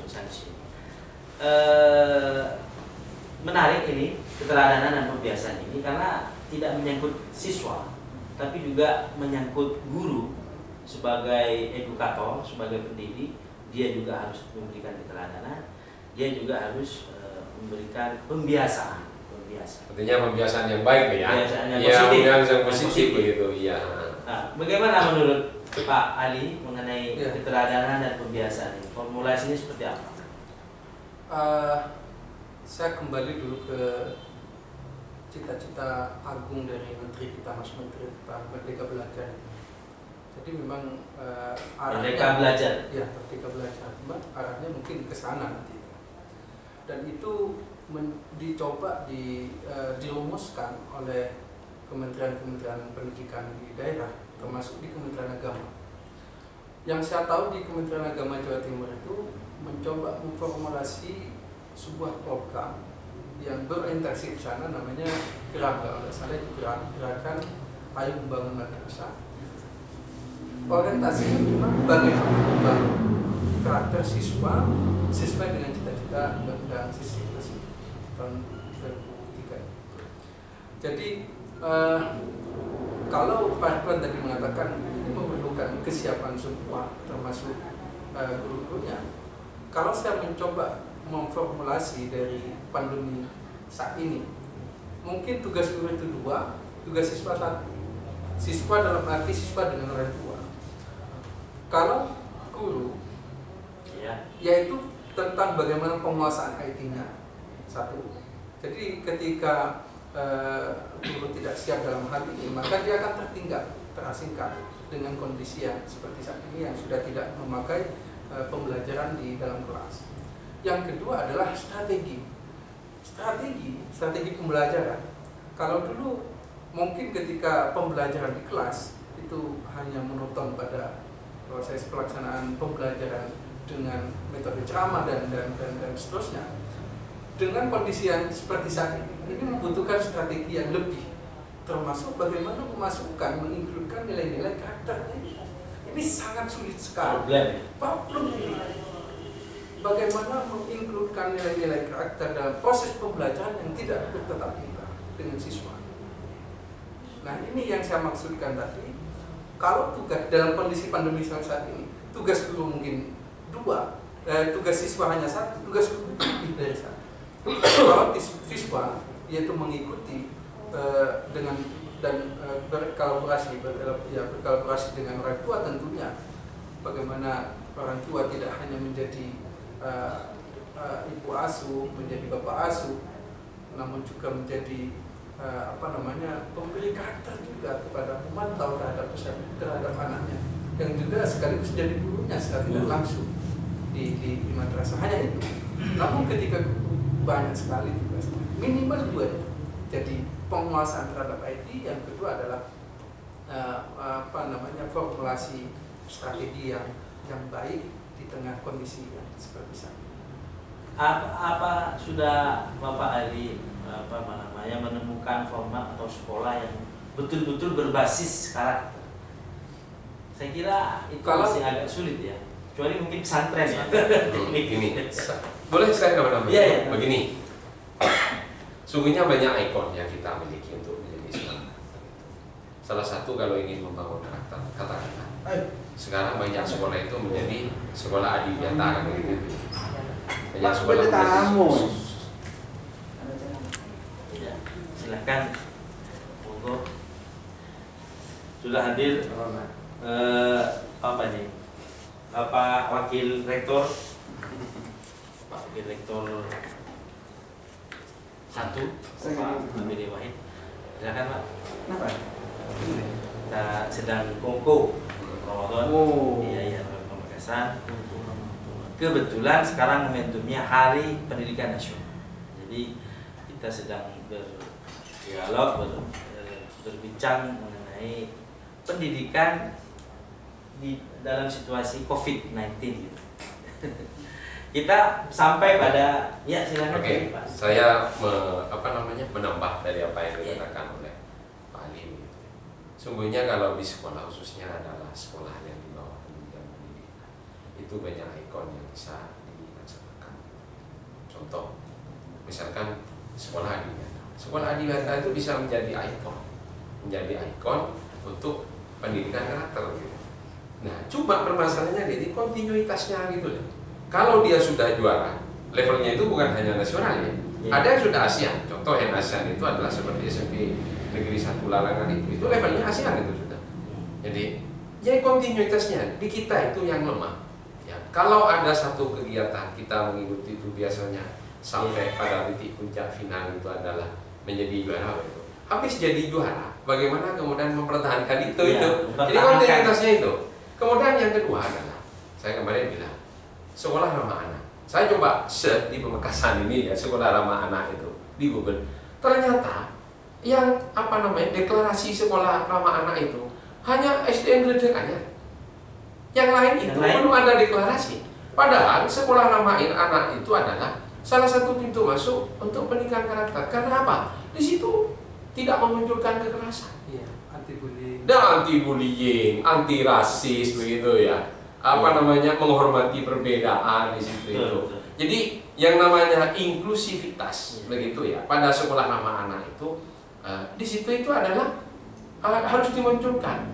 Menarik ini keteladanan dan pembiasaan ini karena tidak menyangkut siswa, tapi juga menyangkut guru sebagai edukator, sebagai pendidik. Dia juga harus memberikan keteladanan, dia juga harus memberikan pembiasaan. Artinya pembiasaan yang baik ya. Pembiasaan yang positif begitu, iya. Nah, bagaimana menurut Pak Ali mengenai keteladanan dan pembiasaan ini? Formulasinya seperti apa? Saya kembali dulu ke cita-cita agung dari Menteri kita, Mas Menteri kita, Merdeka Belajar. Jadi memang Merdeka Belajar. Ya, Merdeka Belajar. Arahnya mungkin ke sana nanti. Dan itu dicoba dirumuskan oleh kementerian-kementerian pendidikan di daerah, termasuk di Kementerian Agama. Yang saya tahu di Kementerian Agama Jawa Timur itu mencoba memformulasi sebuah program yang berorientasi ke sana, namanya GERAM, kalau tidak salah itu Gerakan Ayo Membangun Madrasah. Orientasinya memang bagaimana membangun karakter siswa sesuai dengan cita-cita Undang-Undang Siswa tahun 2003. Jadi kalau Pak Ridwan tadi mengatakan ini memerlukan kesiapan semua, termasuk guru-gurunya. Kalau saya mencoba memformulasi dari pandemi saat ini, mungkin tugas guru itu 2, tugas siswa 1. Siswa dalam arti siswa dengan orang tua. Kalau guru, yaitu tentang bagaimana penguasaan IT-nya. 1. Jadi ketika guru tidak siap dalam hal ini, maka dia akan tertinggal, terasingkan dengan kondisi yang seperti saat ini yang sudah tidak memakai pembelajaran di dalam kelas. Yang kedua adalah strategi pembelajaran. Kalau dulu mungkin ketika pembelajaran di kelas itu hanya menonton pada proses pelaksanaan pembelajaran dengan metode ceramah dan seterusnya. Dengan kondisi yang seperti saat ini membutuhkan strategi yang lebih, termasuk bagaimana memasukkan, menginkludkan nilai-nilai karakter ini. Ini sangat sulit sekali. Problem ini. Bagaimana menginkludkan nilai-nilai karakter dalam proses pembelajaran yang tidak bertatap muka dengan siswa. Nah, ini yang saya maksudkan tadi. Kalau tugas dalam kondisi pandemi saat ini, tugas guru mungkin 2, tugas siswa hanya 1, tugas guru lebih dari 1. Kalau siswa yaitu mengikuti dengan dan berkolaborasi dengan orang tua, tentunya bagaimana orang tua tidak hanya menjadi ibu asuh, menjadi bapak asuh, namun juga menjadi pemberi karakter juga kepada pemantau terhadap anaknya, yang juga sekaligus jadi gurunya secara langsung di madrasah. Hanya itu. Namun ketika banyak sekali tugas, minimal 2. Jadi penguasaan terhadap IT, yang kedua adalah formulasi strategi yang baik di tengah kondisi yang seperti saat ini. Apa sudah Bapak Ali menemukan format atau sekolah yang betul-betul berbasis karakter? Saya kira itu masih agak sulit ya, kecuali mungkin pesantren ya. Ini boleh saya nama-nama? Iya. Begini, sungguhnya banyak ikon yang kita miliki untuk menjadi sekolah. Salah satu kalau ingin membangun karakter, katakanlah sekarang banyak sekolah itu menjadi sekolah adiwiyata kan begitu. Banyak sekolah Silahkan, monggo. Sudah hadir apa nih? Bapak Wakil Rektor, Pak Wakil Rektor 1, Pak Abidi Wahid. Silakan Pak. Kenapa? Kita sedang kongko Ramadan. Iya, Pamekasan. Kebetulan sekarang momentumnya Hari Pendidikan Nasional. Jadi kita sedang berdialog, berbincang mengenai pendidikan di dalam situasi COVID-19 gitu. Kita sampai pada silakan. Oke, Pak. saya menambah dari apa yang dikatakan oleh Pak Ali. Sungguhnya kalau di sekolah khususnya adalah sekolah yang di bawah pendidikan pendidikan, itu banyak ikon yang bisa dilaksanakan. Contoh, misalkan sekolah adiwiyata. Sekolah adiwiyata itu bisa menjadi ikon untuk pendidikan karakter gitu. Nah, cuma permasalahannya di kontinuitasnya gitu loh. Kalau dia sudah juara, levelnya itu bukan hanya nasional ya. Ada yang sudah ASEAN. Contoh yang ASEAN itu adalah seperti SMP Negeri 1 Larangan itu levelnya ASEAN itu sudah. Jadi kontinuitasnya di kita itu yang lemah. Ya, kalau ada satu kegiatan kita mengikuti itu biasanya sampai pada titik puncak final itu adalah menjadi juara itu. Habis jadi juara, bagaimana kemudian mempertahankan itu? Jadi kontinuitasnya itu. Kemudian yang kedua adalah, saya kemarin bilang, sekolah ramah anak. Saya coba search di Pamekasan ini ya, sekolah ramah anak itu di Google. Ternyata yang deklarasi sekolah ramah anak itu hanya SDN Gledek aja. Yang lain itu belum ada deklarasi. Padahal sekolah ramah anak itu adalah salah satu pintu masuk untuk pendidikan karakter. Karena apa? Di situ tidak memunculkan kekerasan. Iya, anti-bullying. Dan anti-bullying, anti-rasis begitu ya. Menghormati perbedaan di situ itu. Jadi yang namanya inklusivitas begitu ya. Pada sekolah ramah anak itu di situ itu adalah harus dimunculkan.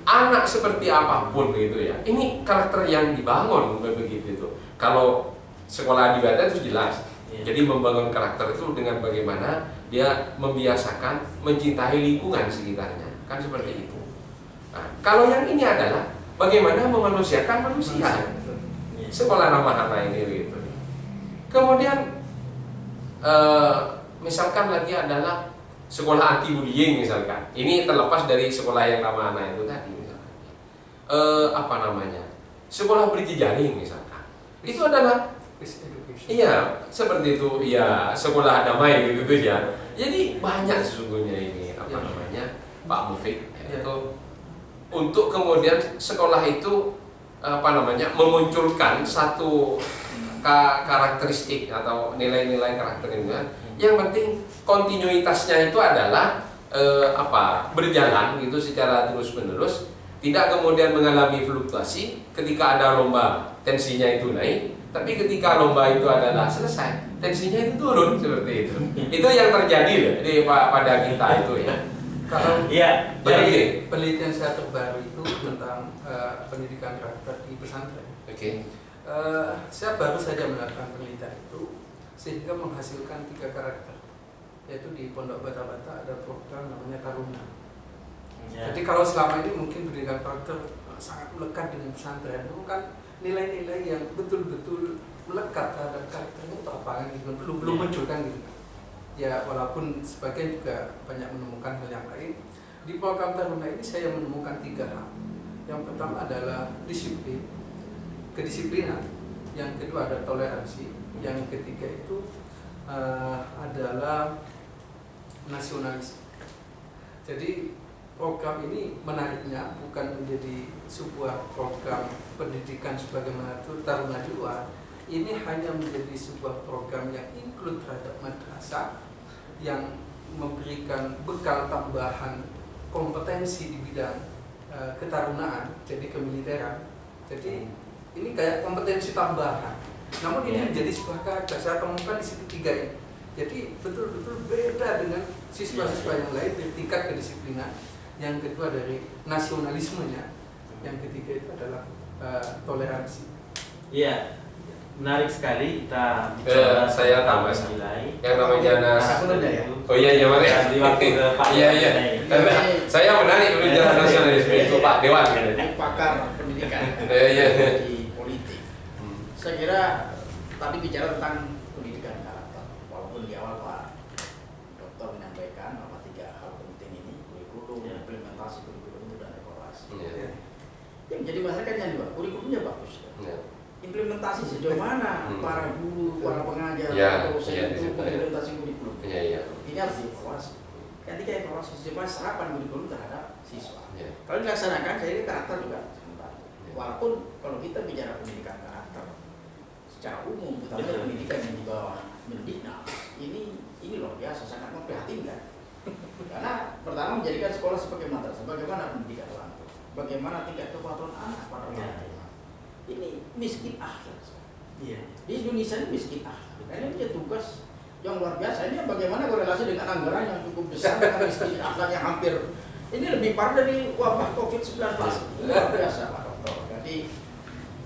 Anak seperti apapun begitu ya. Ini karakter yang dibangun begitu itu. Kalau sekolah adiwiyata itu jelas. Jadi membangun karakter itu dengan bagaimana dia membiasakan mencintai lingkungan sekitarnya, kan seperti itu. Nah, kalau yang ini adalah bagaimana memanusiakan manusia. Sekolah ramah anak ini gitu. Kemudian misalkan lagi adalah sekolah anti bullying misalkan. Ini terlepas dari sekolah yang ramah anak itu tadi misalkan. Sekolah berjejaring misalkan. Itu adalah seperti itu ya, sekolah damai gitu ya. Jadi banyak sesungguhnya ini Pak Mufik itu untuk kemudian sekolah itu memunculkan satu karakteristik atau nilai-nilai karakter ini. Yang penting kontinuitasnya itu adalah berjalan gitu secara terus-menerus, tidak kemudian mengalami fluktuasi. Ketika ada lomba tensinya itu naik, tapi ketika lomba itu adalah selesai, tensinya itu turun seperti itu. Itu yang terjadi loh pada kita itu ya. Kalau dari penelitian saya terbaru itu tentang pendidikan karakter di pesantren. Saya baru saja melakukan penelitian itu sehingga menghasilkan 3 karakter, yaitu di Pondok Bata-Bata ada program namanya Taruna. Jadi kalau selama ini mungkin pendidikan karakter sangat melekat dengan pesantren, itu kan nilai-nilai yang betul-betul melekat terhadap karakternya itu apa kan gitu, belum muncul kan gitu. Ya walaupun sebagian juga banyak menemukan hal yang lain. Di program Taruna ini saya menemukan 3 hal. Yang pertama adalah disiplin, kedisiplinan. Yang kedua ada toleransi. Yang ketiga itu adalah nasionalis. Jadi program ini menariknya bukan menjadi sebuah program pendidikan sebagaimana Taruna di luar. Ini hanya menjadi sebuah program yang include terhadap madrasah, yang memberikan bekal tambahan kompetensi di bidang ketarunaan, jadi kemiliteran. Jadi ini kayak kompetensi tambahan. Namun ini menjadi sebuah karakter. Saya temukan di situ 3 ini. Jadi betul-betul beda dengan siswa-siswa yang lain dari tingkat kedisiplinan. Yang kedua dari nasionalismenya. Yang ketiga itu adalah toleransi. Iya. menarik sekali kita bicara. Saya tambah yang namanya oh iya iya Mas ya. Di waktu ke Pak. Iya. Saya menarik urusan nasionalisme itu Pak Dewan gitu. Pakar pendidikan di politik. Saya kira tadi bicara tentang pendidikan karakter. Walaupun di awal Pak Dokter menyampaikan bahwa 3 hal penting ini, kurikulum, implementasi kurikulum itu dan evaluasi. Yang menjadi masalah kan yang dua, kurikulumnya bagus. Implementasi sejauh mana para guru, para pengajar, dosen itu implementasi kurikulum. Ini harus dievaluasi. Ketika evaluasi sejauh mana serapan kurikulum terhadap siswa. Kalau dilaksanakan, saya kira karakter juga membantu. Walaupun kalau kita bicara pendidikan karakter secara umum, terutama pendidikan yang di bawah Mendiknas, ini luar biasa, sangat memprihatinkan. Karena pertama menjadikan sekolah sebagai madrasah, bagaimana pendidikan orang tua, bagaimana tingkat kepatuhan anak pada orang tua. Ini miskin akhlak. Di Indonesia ini miskin akhlak. Karena ini punya tugas yang luar biasa. Ini bagaimana korelasi dengan anggaran yang cukup besar dengan miskin akhlak yang hampir ini lebih parah dari wabah COVID-19. Luar biasa Pak Dokter. Jadi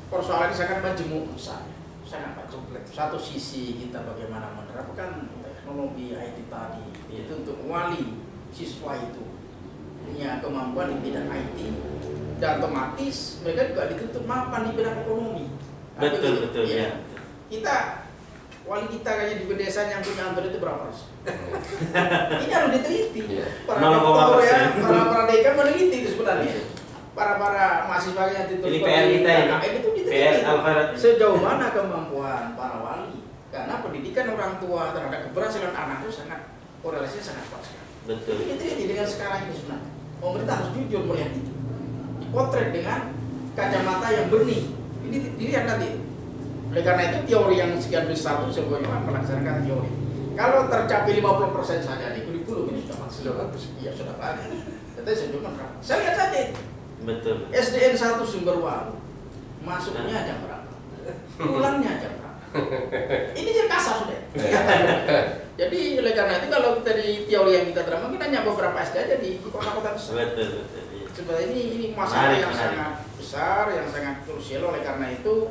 persoalan ini sangat majemuk besar, sangat kompleks. Satu sisi kita bagaimana menerapkan teknologi IT tadi itu untuk wali siswa itu punya kemampuan di bidang IT. Dan otomatis mereka juga dituntut mapan di bidang ekonomi. Betul ya. Kita wali kita kayaknya di pedesaan yang punya Android itu berapa persen? Ini harus diteliti. Para dokter ya, para dekan meneliti itu sebenarnya. Para mahasiswa yang dituntut. Ini PR kita ini. Itu diteliti. Sejauh mana kemampuan para wali? Karena pendidikan orang tua terhadap keberhasilan anak itu sangat korelasinya sangat kuat sekali. Betul. Ini diteliti dengan sekarang ini sebenarnya. Pemerintah harus jujur melihat itu. Potret dengan kacamata yang benih. Ini dilihat nanti. Oleh karena itu teori yang sekian besar itu sebenarnya melaksanakan teori. Kalau tercapai 50% saja di kurikulum ini sudah maksimal. Iya sudah bagus. Tapi saya cuma saya lihat saja. Betul. SDN 1 Sumberwaru masuknya jam berapa? Pulangnya jam berapa? Ini jadi kasar sudah. Jadi oleh karena itu kalau dari teori yang kita terangkan kita hanya beberapa SD aja di kota-kota besar. Betul. Sebenarnya ini masalah yang sangat besar, yang sangat krusial. Oleh karena itu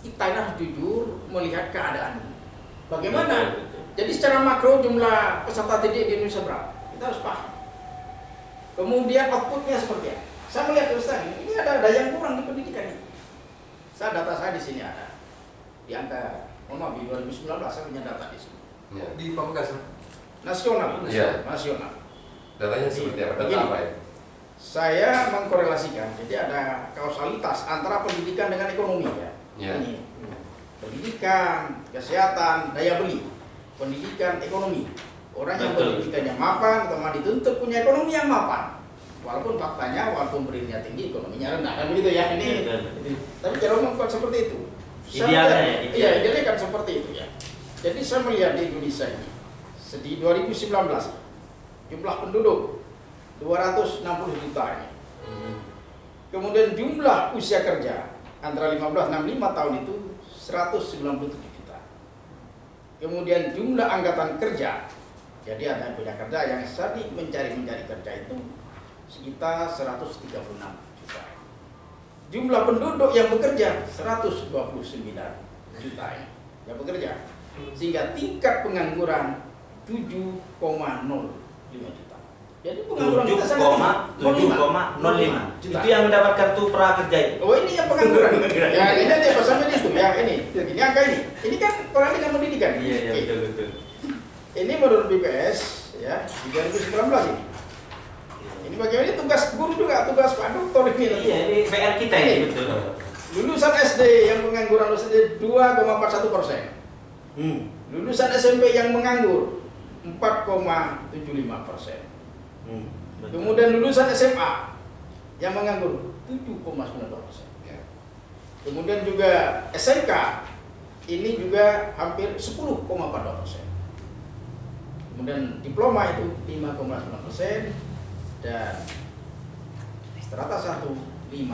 kita harus jujur melihat keadaan ini. Bagaimana? Jadi secara makro jumlah peserta didik di Indonesia berapa? Kita harus paham. Kemudian outputnya seperti apa? Saya melihat terus tadi, ini ada yang kurang di pendidikan ini. Data saya di sini ada. Di angka, di 2019 saya punya data di sini. Di Pamekasan nasional. Nasional. Datanya seperti apa? Data apa ya? Saya mengkorelasikan, jadi ada kausalitas antara pendidikan dengan ekonomi ya. Ini pendidikan, kesehatan, daya beli, pendidikan, ekonomi. Orang yang pendidikannya mapan, atau dituntut punya ekonomi yang mapan. Walaupun faktanya, walaupun berinya tinggi, ekonominya rendah, kan begitu ya. Ini. Tapi cara umum kan seperti itu. Idealnya kan seperti itu ya. Jadi saya melihat di Indonesia ini, di 2019 jumlah penduduk 260 juta ini. Kemudian jumlah usia kerja antara 15-65 tahun itu 197 juta. Kemudian jumlah angkatan kerja, jadi ada beda kerja yang sedang mencari kerja itu sekitar 136 juta. Jumlah penduduk yang bekerja 129 juta yang bekerja. Sehingga tingkat pengangguran 7,05 juta. Jadi pengangguran kita sangat 7,05 juta. Itu yang mendapat kartu prakerja itu. Oh ini yang pengangguran. Ya ini dia pasalnya itu ya ini angka ini. Ini kan orang dengan pendidikan. Iya betul. Ini menurut BPS ya di 2019 ini. Ini bagaimana tugas guru juga, tugas Pak Dokter ini. Iya ini PR kita ini betul. Lulusan SD yang pengangguran SD 2,41%. Lulusan SMP yang menganggur 4,75%. Kemudian lulusan SMA yang menganggur 7,92%. Kemudian juga SMK ini juga hampir 10,42%. Kemudian diploma itu 5,9% dan strata 1 5,6%.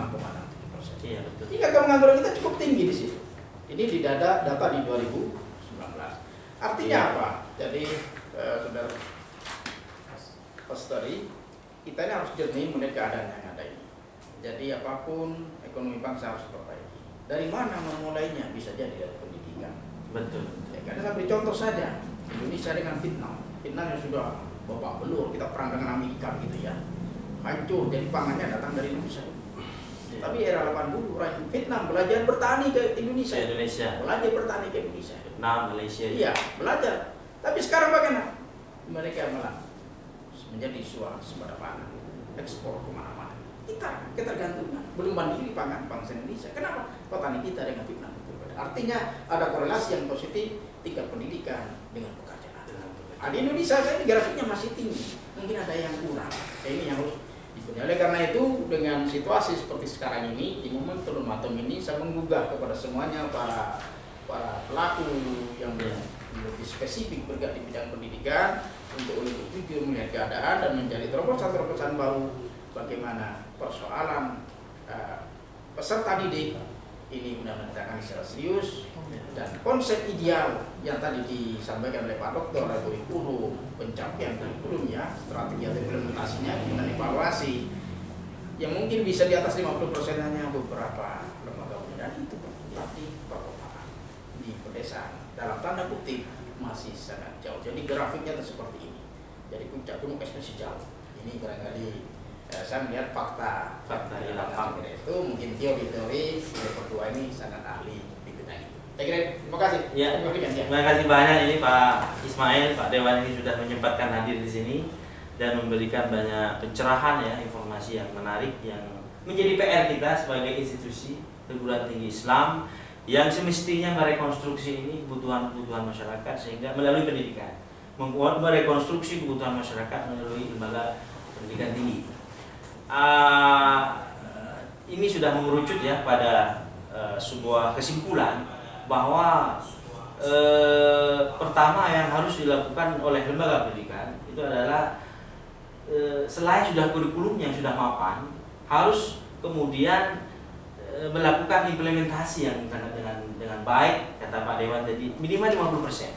Iya betul. Tingkat pengangguran kita cukup tinggi di situ. Ini di data di 2019. Artinya apa? Jadi saudara Pasteri, kita ini harus jernih melihat keadaan yang ada ini. Jadi apapun ekonomi bangsa harus diperbaiki. Dari mana memulainya? Bisa jadi dari pendidikan. Betul. Ya, karena saya beri contoh saja, Indonesia dengan Vietnam yang sudah babak belur, kita perang dengan Amerika gitu ya, hancur, jadi pangannya datang dari Indonesia. Tapi era 80 orang Vietnam belajar bertani ke Indonesia. Belajar bertani ke Indonesia. Vietnam, Malaysia. Iya, belajar. Tapi sekarang bagaimana? Mereka malah menjadi sumber pangan, ekspor kemana-mana. Kita ketergantungan, belum mandiri pangan bangsa Indonesia. Kenapa? Petani kita dengan Vietnam berbeda. Artinya ada korelasi yang positif tingkat pendidikan dengan pekerjaan. Di Indonesia ini grafiknya masih tinggi, mungkin ada yang kurang. Ini yang harus. Oleh karena itu, dengan situasi seperti sekarang ini, di momen ultimatum ini, saya menggugah kepada semuanya para pelaku yang lebih spesifik bergerak di bidang pendidikan untuk lebih jujur melihat keadaan dan menjadi terobosan-terobosan baru bagaimana persoalan peserta didik ini benar-benar ditangani secara serius, dan konsep ideal yang tadi disampaikan oleh Pak Dokter, kurikulum, pencapaian kurikulumnya, strategi atau implementasinya, kemudian evaluasi yang mungkin bisa di atas 50% hanya beberapa lembaga pendidikan itu, tapi perkotaan di pedesaan dalam tanda kutip masih sangat jauh. Jadi grafiknya itu seperti ini. Jadi puncak gunung es masih jauh. Ini barangkali saya melihat fakta di lapangan itu, mungkin teori-teori dari berdua ini sangat ahli di bidang itu. Terima kasih. Ya, terima kasih banyak ini Pak Ismail, Pak Dewan ini sudah menyempatkan hadir di sini dan memberikan banyak pencerahan ya, informasi yang menarik yang menjadi PR kita sebagai institusi perguruan tinggi Islam yang semestinya merekonstruksi ini kebutuhan-kebutuhan masyarakat sehingga melalui pendidikan merekonstruksi kebutuhan masyarakat melalui lembaga pendidikan tinggi. Ini sudah mengerucut ya pada sebuah kesimpulan bahwa pertama yang harus dilakukan oleh lembaga pendidikan itu adalah selain sudah kurikulum yang sudah mapan, harus kemudian melakukan implementasi yang dengan baik, kata Pak Dewan tadi, minimal 50%.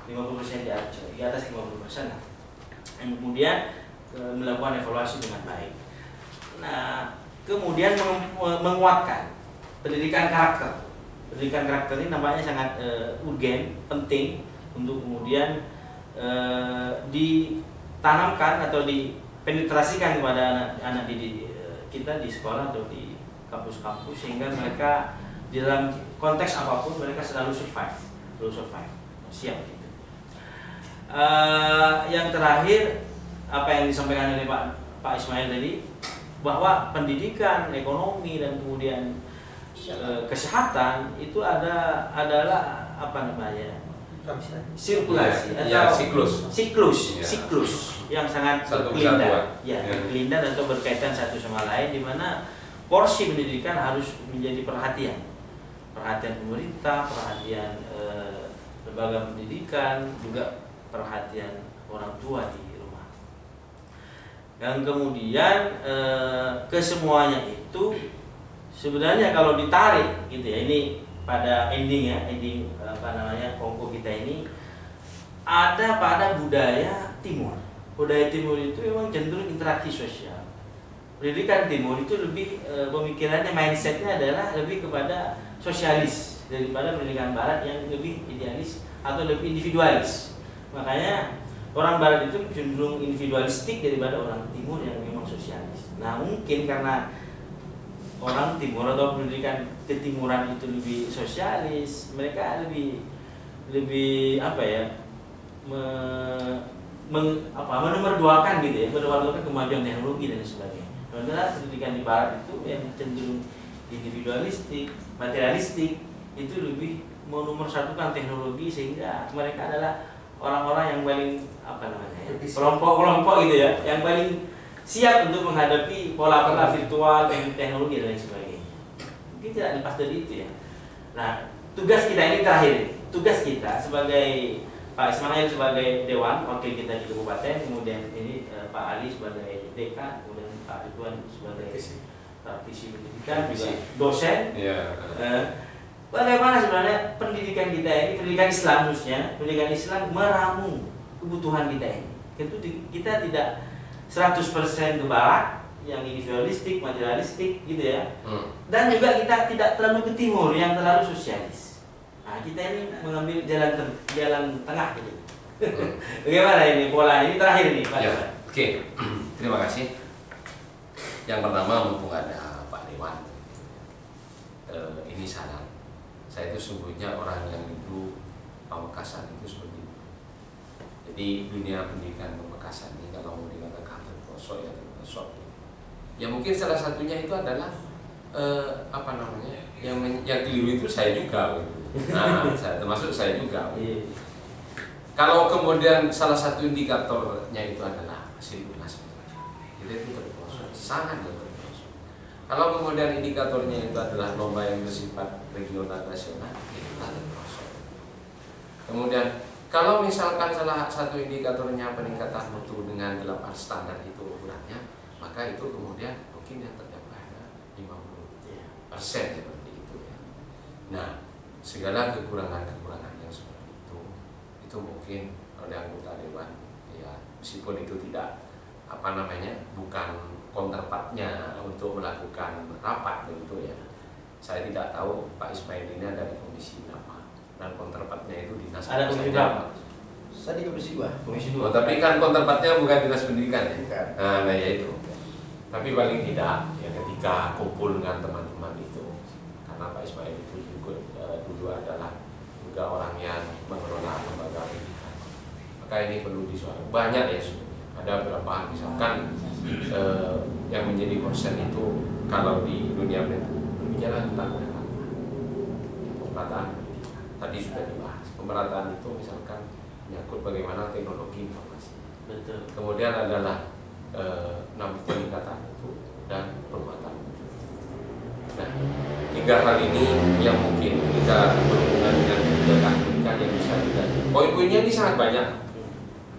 50% di atas 50% lah. Dan kemudian melakukan evaluasi dengan baik. Nah, kemudian menguatkan pendidikan karakter. Pendidikan karakter ini nampaknya sangat urgen, penting untuk kemudian ditanamkan atau dipenetrasikan kepada anak-anak didik kita di sekolah atau di kampus-kampus sehingga mereka di dalam konteks apapun mereka selalu survive, siap gitu. Yang terakhir apa yang disampaikan oleh Pak Ismail tadi, bahwa pendidikan, ekonomi dan kemudian kesehatan itu adalah apa namanya, sirkulasi atau siklus yang sangat berkelindan atau berkaitan satu sama lain, di mana porsi pendidikan harus menjadi perhatian pemerintah, perhatian lembaga pendidikan, juga perhatian orang tua di rumah. Dan kemudian kesemuanya itu sebenarnya kalau ditarik gitu ya, ini pada ending kongko kita ini ada pada budaya timur. Budaya timur itu memang cenderung interaksi sosial. Pendidikan timur itu lebih pemikirannya, mindsetnya adalah lebih kepada sosialis daripada pendidikan barat yang lebih idealis atau lebih individualis. Makanya orang barat itu cenderung individualistik daripada orang timur yang memang sosialis. Nah, mungkin karena orang timur atau pendidikan ketimuran itu lebih sosialis, mereka lebih apa ya, menomorduakan gitu ya, menomorduakan kemajuan teknologi dan sebagainya. Sementara pendidikan di barat itu yang cenderung individualistik, materialistik, itu lebih menomorsatukan teknologi sehingga mereka adalah orang-orang yang paling apa namanya ya, kelompok-kelompok gitu ya, yang paling siap untuk menghadapi pola-pola virtual, teknologi dan lain sebagainya. Mungkin tidak lepas dari itu ya. Nah, tugas kita ini terakhir, tugas kita sebagai Pak Ismail sebagai Dewan Wakil kita di Kabupaten, kemudian ini Pak Ali sebagai Dekan, kemudian Pak Ridwan sebagai praktisi pendidikan, juga dosen. Bagaimana sebenarnya pendidikan kita ini, pendidikan Islam khususnya, pendidikan Islam meramu kebutuhan kita ini. Tentu kita tidak 100% ke barat, yang individualistik, materialistik gitu ya. Dan juga kita tidak terlalu ke timur yang terlalu sosialis. Nah, kita ini mengambil jalan tengah gitu. Bagaimana ini pola ini terakhir nih Pak? Ya, oke. Terima kasih. Yang pertama, mumpung ada Pak Dewan, ini saran. Saya itu sungguhnya orang yang rindu Pamekasan itu seperti itu. Jadi dunia pendidikan Pamekasan ini kalau mau dikatakan terpelosok ya terpelosok. Ya mungkin salah satunya itu adalah apa namanya, yang keliru itu saya juga. Nah, termasuk saya juga. Kalau kemudian salah satu indikatornya itu adalah hasil UNAS, itu terpelosok, sangat terpelosok. Kalau kemudian indikatornya itu adalah lomba yang bersifat regional nasional, itu terpelosok. Kemudian kalau misalkan salah satu indikatornya peningkatan mutu dengan 8 standar itu ukurannya, maka itu kemudian mungkin yang tercapai ada 50% seperti itu ya. Nah, segala kekurangan-kekurangan yang seperti itu mungkin oleh anggota dewan ya, meskipun itu tidak apa namanya, bukan counterpartnya untuk melakukan rapat begitu ya. Saya tidak tahu Pak Ismail ini ada di komisi berapa dan counterpartnya itu dinas ada komisi berapa? Saya di komisi 2. Komisi 2. Tapi kan counterpartnya bukan dinas pendidikan ya. Nah ya itu. Tapi paling tidak ya ketika kumpul dengan teman-teman itu, karena Pak Ismail itu juga dulu adalah juga orang yang mengelola lembaga pendidikan, maka ini perlu disuarakan banyak ya. Ada berapa misalkan yang menjadi concern itu kalau di dunia berbicara tentang pemerataan pendidikan. Tadi sudah dibahas pemerataan itu misalkan menyangkut bagaimana teknologi informasi. Betul. Kemudian adalah 6 peningkatan itu dan penguatan. Nah, 3 hal ini yang mungkin kita berhubungan dengan kebijakan pendidikan yang bisa kita. Poin-poinnya ini sangat banyak.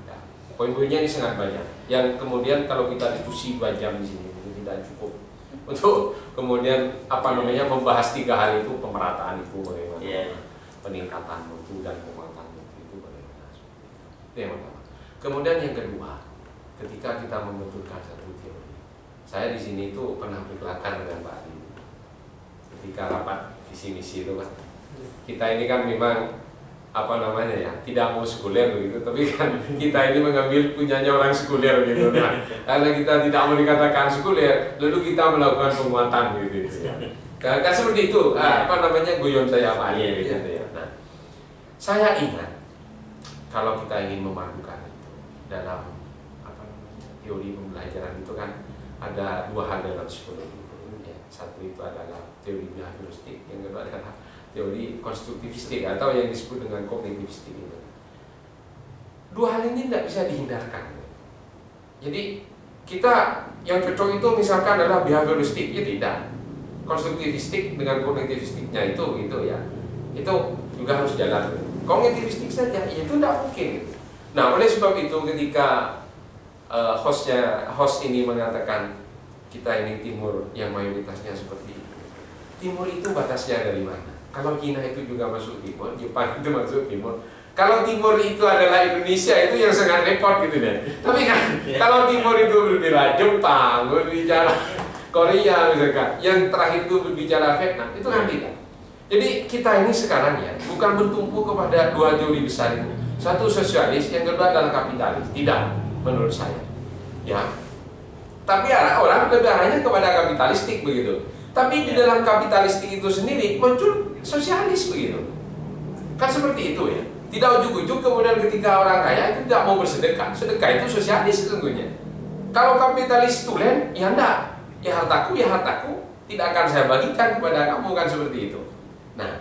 Ya, poin-poinnya ini sangat banyak. Yang kemudian kalau kita diskusi 2 jam di sini itu tidak cukup untuk kemudian apa namanya membahas 3 hal itu, pemerataan itu bagaimana, peningkatan mutu dan penguatan mutu itu bagaimana. Itu yang pertama. Kemudian yang kedua, ketika kita membentukkan satu teori, saya di sini itu pernah berkelakar dengan Pak Adi. Ketika rapat visi misi itu kan, kita ini kan memang apa namanya ya, tidak mau sekuler begitu, tapi kan kita ini mengambil punyanya orang sekuler gitu. Nah, karena kita tidak mau dikatakan sekuler, lalu kita melakukan penguatan gitu. Kan seperti itu, apa namanya, guyon saya Pak Adi gitu ya. Nah, saya ingat kalau kita ingin memadukan itu dalam teori pembelajaran itu kan ada 2 hal dalam psikologi. Satu itu adalah teori behavioristik, yang kedua adalah teori konstruktivistik atau yang disebut dengan kognitivistik itu. 2 hal ini tidak bisa dihindarkan. Jadi kita yang cocok itu misalkan adalah behavioristik, ya tidak. Konstruktivistik dengan kognitivistiknya itu ya. Itu juga harus jalan. Kognitivistik saja, ya itu tidak mungkin. Nah, oleh sebab itu ketika host ini mengatakan kita ini timur yang mayoritasnya seperti itu. Timur itu batasnya dari mana? Kalau Cina itu juga masuk timur, Jepang itu masuk timur. Kalau timur itu adalah Indonesia, itu yang sangat repot gitu deh. Tapi kan kalau timur itu berbicara Jepang, berbicara Korea misalkan, yang terakhir itu berbicara Vietnam, itu kan tidak. Jadi kita ini sekarang ya bukan bertumpu kepada 2 teori besar itu. Satu sosialis, yang kedua adalah kapitalis. Tidak, menurut saya. Ya. Tapi orang lebih arahnya kepada kapitalistik begitu. Tapi di dalam kapitalistik itu sendiri muncul sosialis begitu. Kan seperti itu ya. Tidak ujuk-ujuk kemudian ketika orang kaya itu tidak mau bersedekah. Sedekah itu sosialis sesungguhnya. Kalau kapitalis tulen, ya enggak. Ya hartaku, tidak akan saya bagikan kepada kamu, kan seperti itu. Nah,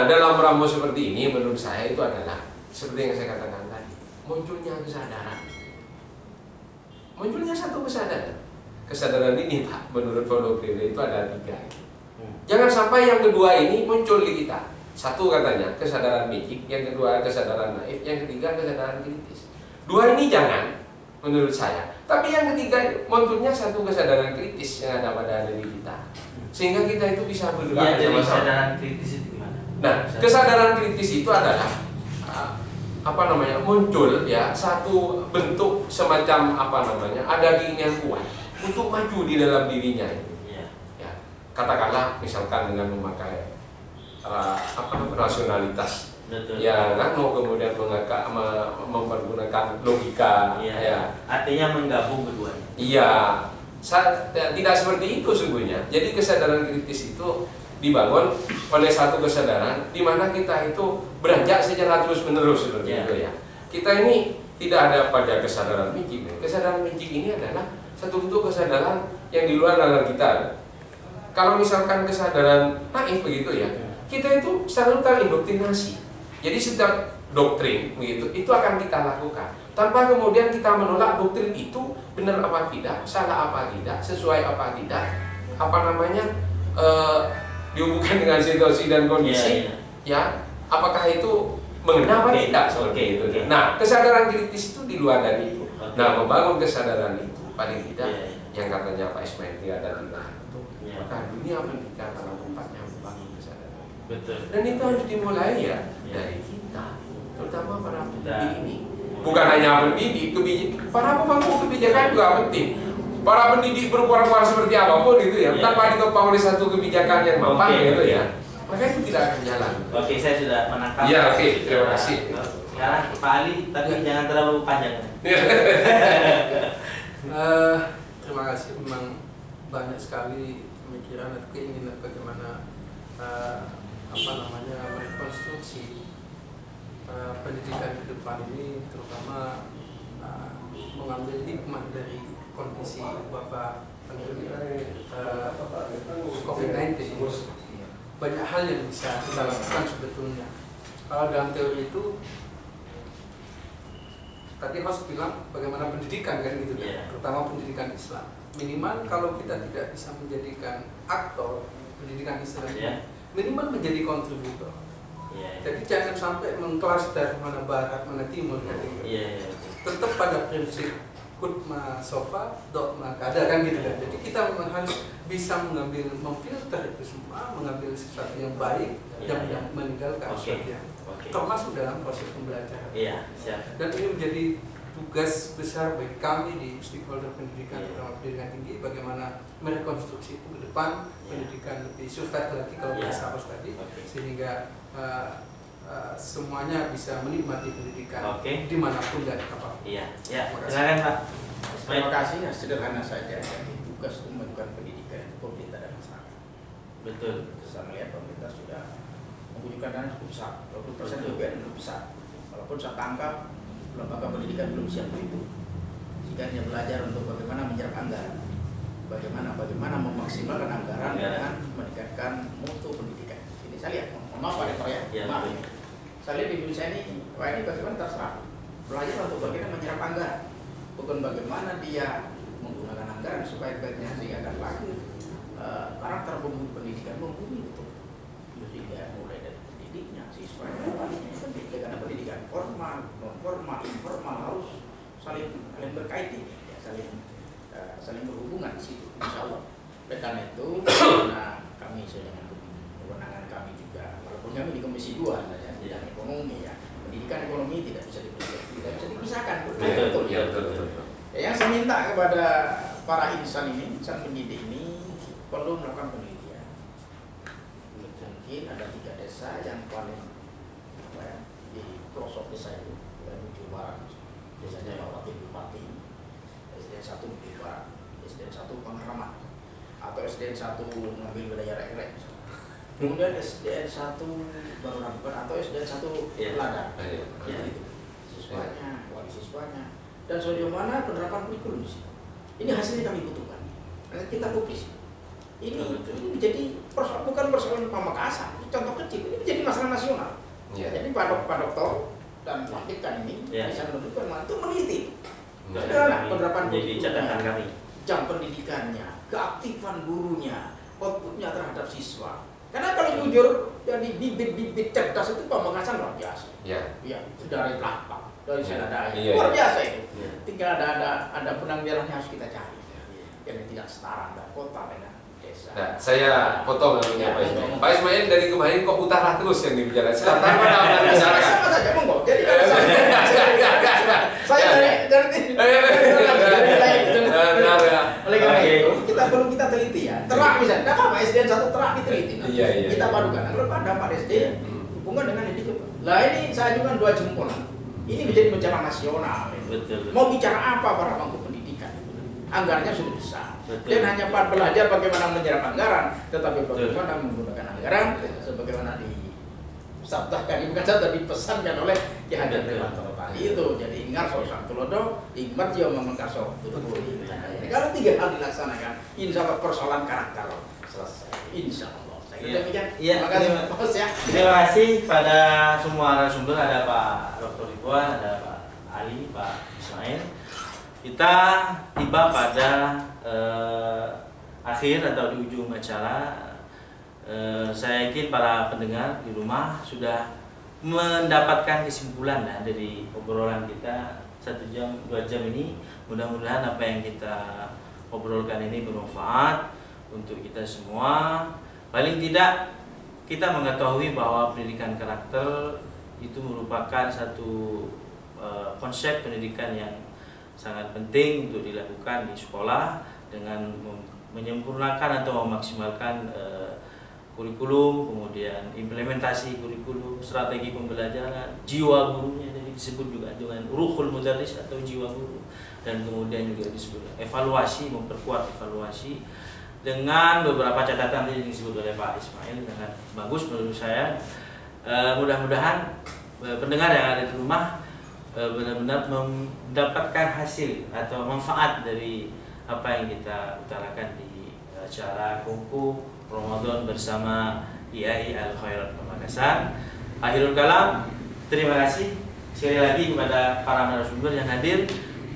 dalam rambut seperti ini menurut saya itu adalah seperti yang saya katakan tadi, munculnya kesadaran. Munculnya satu kesadaran. Kesadaran ini Pak, menurut Paulo Freire itu ada 3. Jangan sampai yang kedua ini muncul di kita. Satu katanya kesadaran micik, yang kedua kesadaran naif, yang ketiga kesadaran kritis. 2 ini jangan, menurut saya. Tapi yang ketiga munculnya satu kesadaran kritis yang ada pada diri kita, sehingga kita itu bisa bergerak sama-sama. Kesadaran kritis itu gimana? Nah, kesadaran kritis itu adalah apa namanya, muncul ya satu bentuk semacam apa namanya, ada keinginan kuat untuk maju di dalam dirinya itu. Ya, katakanlah misalkan dengan memakai rasionalitas. Betul. Ya, kemudian mempergunakan logika. Ya. Artinya menggabung keduanya. Iya, tidak seperti itu sungguhnya. Jadi kesadaran kritis itu dibangun oleh satu kesadaran di mana kita itu beranjak secara terus-menerus seperti itu ya. Kita ini tidak ada pada kesadaran magic. Kesadaran magic ini adalah satu bentuk kesadaran yang di luar nalar kita. Kalau misalkan kesadaran naif begitu ya, kita itu selalu terindoktrinasi. Jadi setiap doktrin begitu itu akan kita lakukan tanpa kemudian kita menolak doktrin itu benar apa tidak, salah apa tidak, sesuai apa tidak, dihubungkan dengan situasi dan kondisi, ya apakah itu mengena apa tidak seperti itu. Nah, kesadaran kritis itu di luar dari itu. Nah, membangun kesadaran itu paling tidak yang katanya Pak Ismail ada di itu, maka dunia pendidikan dalam tempatnya membangun kesadaran. Betul. Dan itu harus dimulai ya dari kita, terutama para pendidik ini. Bukan hanya pendidik, para pemangku kebijakan juga penting. Para pendidik berkuar-kuar seperti apapun itu ya, tanpa ditopang oleh satu kebijakan yang mampan gitu ya, maka itu tidak akan jalan. Oke, saya sudah menangkap. Iya, oke, terima kasih. Sekarang Pak Ali, tapi jangan terlalu panjang. Terima kasih. Memang banyak sekali pemikiran atau keinginan bagaimana merekonstruksi pendidikan ke depan ini, terutama mengambil hikmah dari kondisi wabah pandemi COVID-19. Banyak hal yang bisa kita lakukan sebetulnya. Kalau dalam teori itu tadi Mas bilang bagaimana pendidikan kan gitu kan, terutama pendidikan Islam. Minimal kalau kita tidak bisa menjadikan aktor pendidikan Islam, minimal menjadi kontributor. Jadi jangan sampai mengklaster mana barat mana timur kan gitu. Tetap pada prinsip hukma sofa dogma kada kan gitu kan. Jadi kita memang harus bisa memfilter itu semua, mengambil sesuatu yang baik yang meninggalkan sesuatu yang termasuk dalam proses pembelajaran. Dan ini menjadi tugas besar bagi kami di stakeholder pendidikan, terutama pendidikan tinggi, bagaimana merekonstruksi itu ke depan, pendidikan lebih survive lagi kalau bahasa harus tadi, sehingga semuanya bisa menikmati pendidikan dimanapun dan apapun. Silakan Pak. Terima kasih. Sederhana saja. Jadi tugas untuk melakukan pendidikan itu pemerintah dan masyarakat. Betul. Saya melihat pemerintah sudah membutuhkan dana cukup besar, 20% lebih cukup besar. Walaupun saya tangkap lembaga pendidikan belum siap itu. Jika hanya belajar untuk bagaimana menyerap anggaran, bagaimana memaksimalkan anggaran dengan meningkatkan mutu pendidikan. Ini saya lihat. Maaf Pak Rektor ya. Maaf. Saya lihat di Indonesia ini, ini bagaimana terserah. Belajar untuk bagaimana menyerap anggaran, bukan bagaimana dia menggunakan anggaran supaya baiknya sehingga akan laku. Karakter pendidikan mumpuni betul. Jadi dia mulai dari pendidiknya, siswanya, pendidikan karena pendidikan formal, non formal, informal harus saling berkait ini, saling berhubungan di situ. Insya Allah. Oleh karena itu, kami dengan kewenangan kami juga, walaupun kami di Komisi 2 saja bidang ekonomi ya, pendidikan ekonomi tidak bisa dipisahkan. Betul. Yang saya minta kepada para insan pendidik ini perlu melakukan penelitian. Mungkin ada 3 desa yang paling di pelosok desa itu, menuju barat, desanya Pak Wakil Bupati, SDN 1 Bukit Barat, SDN 1 Pengharaman, atau SDN 1 ngambil wilayah Rek-Rek. Kemudian SDN 1 baru rampung atau SDN 1 Ladang. Gitu. Siswanya, wali siswanya, dan sejauh mana penerapan kurikulum di situ. Ini hasilnya kami butuhkan. Kita publis. Ini menjadi bukan persoalan Pamekasan, contoh kecil. Ini menjadi masalah nasional. Jadi Pak Doktor dan Pak Dekan ini bisa menentukan itu meneliti. Sederhana penerapan kurikulum. Jadi catatan kami. Jam pendidikannya, keaktifan gurunya, outputnya terhadap siswa. Karena kalau jujur, jadi bibit-bibit cerdas itu Pamekasan luar biasa. Iya, sudah dari belakang, dari sana luar biasa itu. Tinggal ada benang merahnya harus kita cari. Yang tidak setara antara kota dengan desa. Nah, saya potong namanya Pak Ismail. Pak Ismail dari kemarin kok utara terus yang dibicarakan. Sekarang pada bicara. Sama saja, monggo. Jadi saya dari oleh karena kalau kita teliti ya, terak misalnya, tidak apa-apa SDN 1 terak diteliti. Iya. Kita padukan. Kalau ada Pak SD hubungan dengan ini juga. Lah ini saya juga 2 jempol. Ini menjadi bencana nasional. Betul. Mau bicara apa para pemangku pendidikan? Anggarannya sudah besar. Betul. Dan hanya belajar bagaimana menyerap anggaran, tetapi bagaimana menggunakan anggaran sebagaimana disabdakan, bukan saja dipesankan oleh Ki Hajar Dewantara tadi itu. Jadi ingat sosok tulodo, ingat dia memengkaso tuturi. Kalau 3 hal dilaksanakan, insya Allah persoalan karakter selesai. Insya Allah. Iya, terima kasih pada semua narasumber. Ada Pak Dr. Ridwan, ada Pak Ali, Pak Ismail. Kita tiba pada akhir atau di ujung acara. Saya yakin para pendengar di rumah sudah mendapatkan kesimpulan dari obrolan kita 1 jam 2 jam ini. Mudah-mudahan apa yang kita obrolkan ini bermanfaat untuk kita semua. Paling tidak kita mengetahui bahwa pendidikan karakter itu merupakan satu konsep pendidikan yang sangat penting untuk dilakukan di sekolah dengan menyempurnakan atau memaksimalkan kurikulum, kemudian implementasi kurikulum, strategi pembelajaran, jiwa gurunya, jadi disebut juga dengan ruhul mudarris atau jiwa guru, dan kemudian juga disebut evaluasi, memperkuat evaluasi dengan beberapa catatan yang disebut oleh Pak Ismail, sangat bagus menurut saya. Mudah-mudahan pendengar yang ada di rumah benar-benar mendapatkan hasil atau manfaat dari apa yang kita utarakan di acara Kungku Ramadan bersama IAI Al-Khairat Pamekasan. Akhirul kalam, terima kasih sekali lagi kepada para narasumber yang hadir.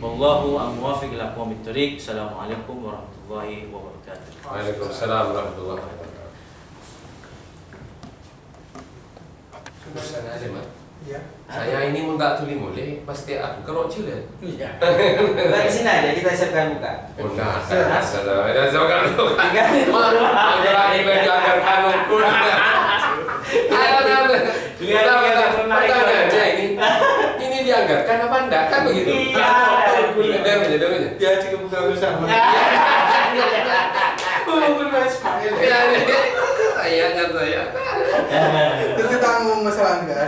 Wallahu a'lam ila aqwamit thoriq. Assalamualaikum warahmatullahi wabarakatuh. Waalaikumsalam warahmatullahi wabarakatuh. Sudah aja, Mas. Iya. Saya ini mau tak tuli mulai pasti aku kerok cilen. Iya. Kita kesini aja, kita siapkan muka. Udah, saya siapkan muka. Kalau ini belajar kanunku. Ini dianggarkan apa enggak kan begitu? Iya. Ya cukup buka bersama. Saya. Saya. Itu tanggung masalah enggak?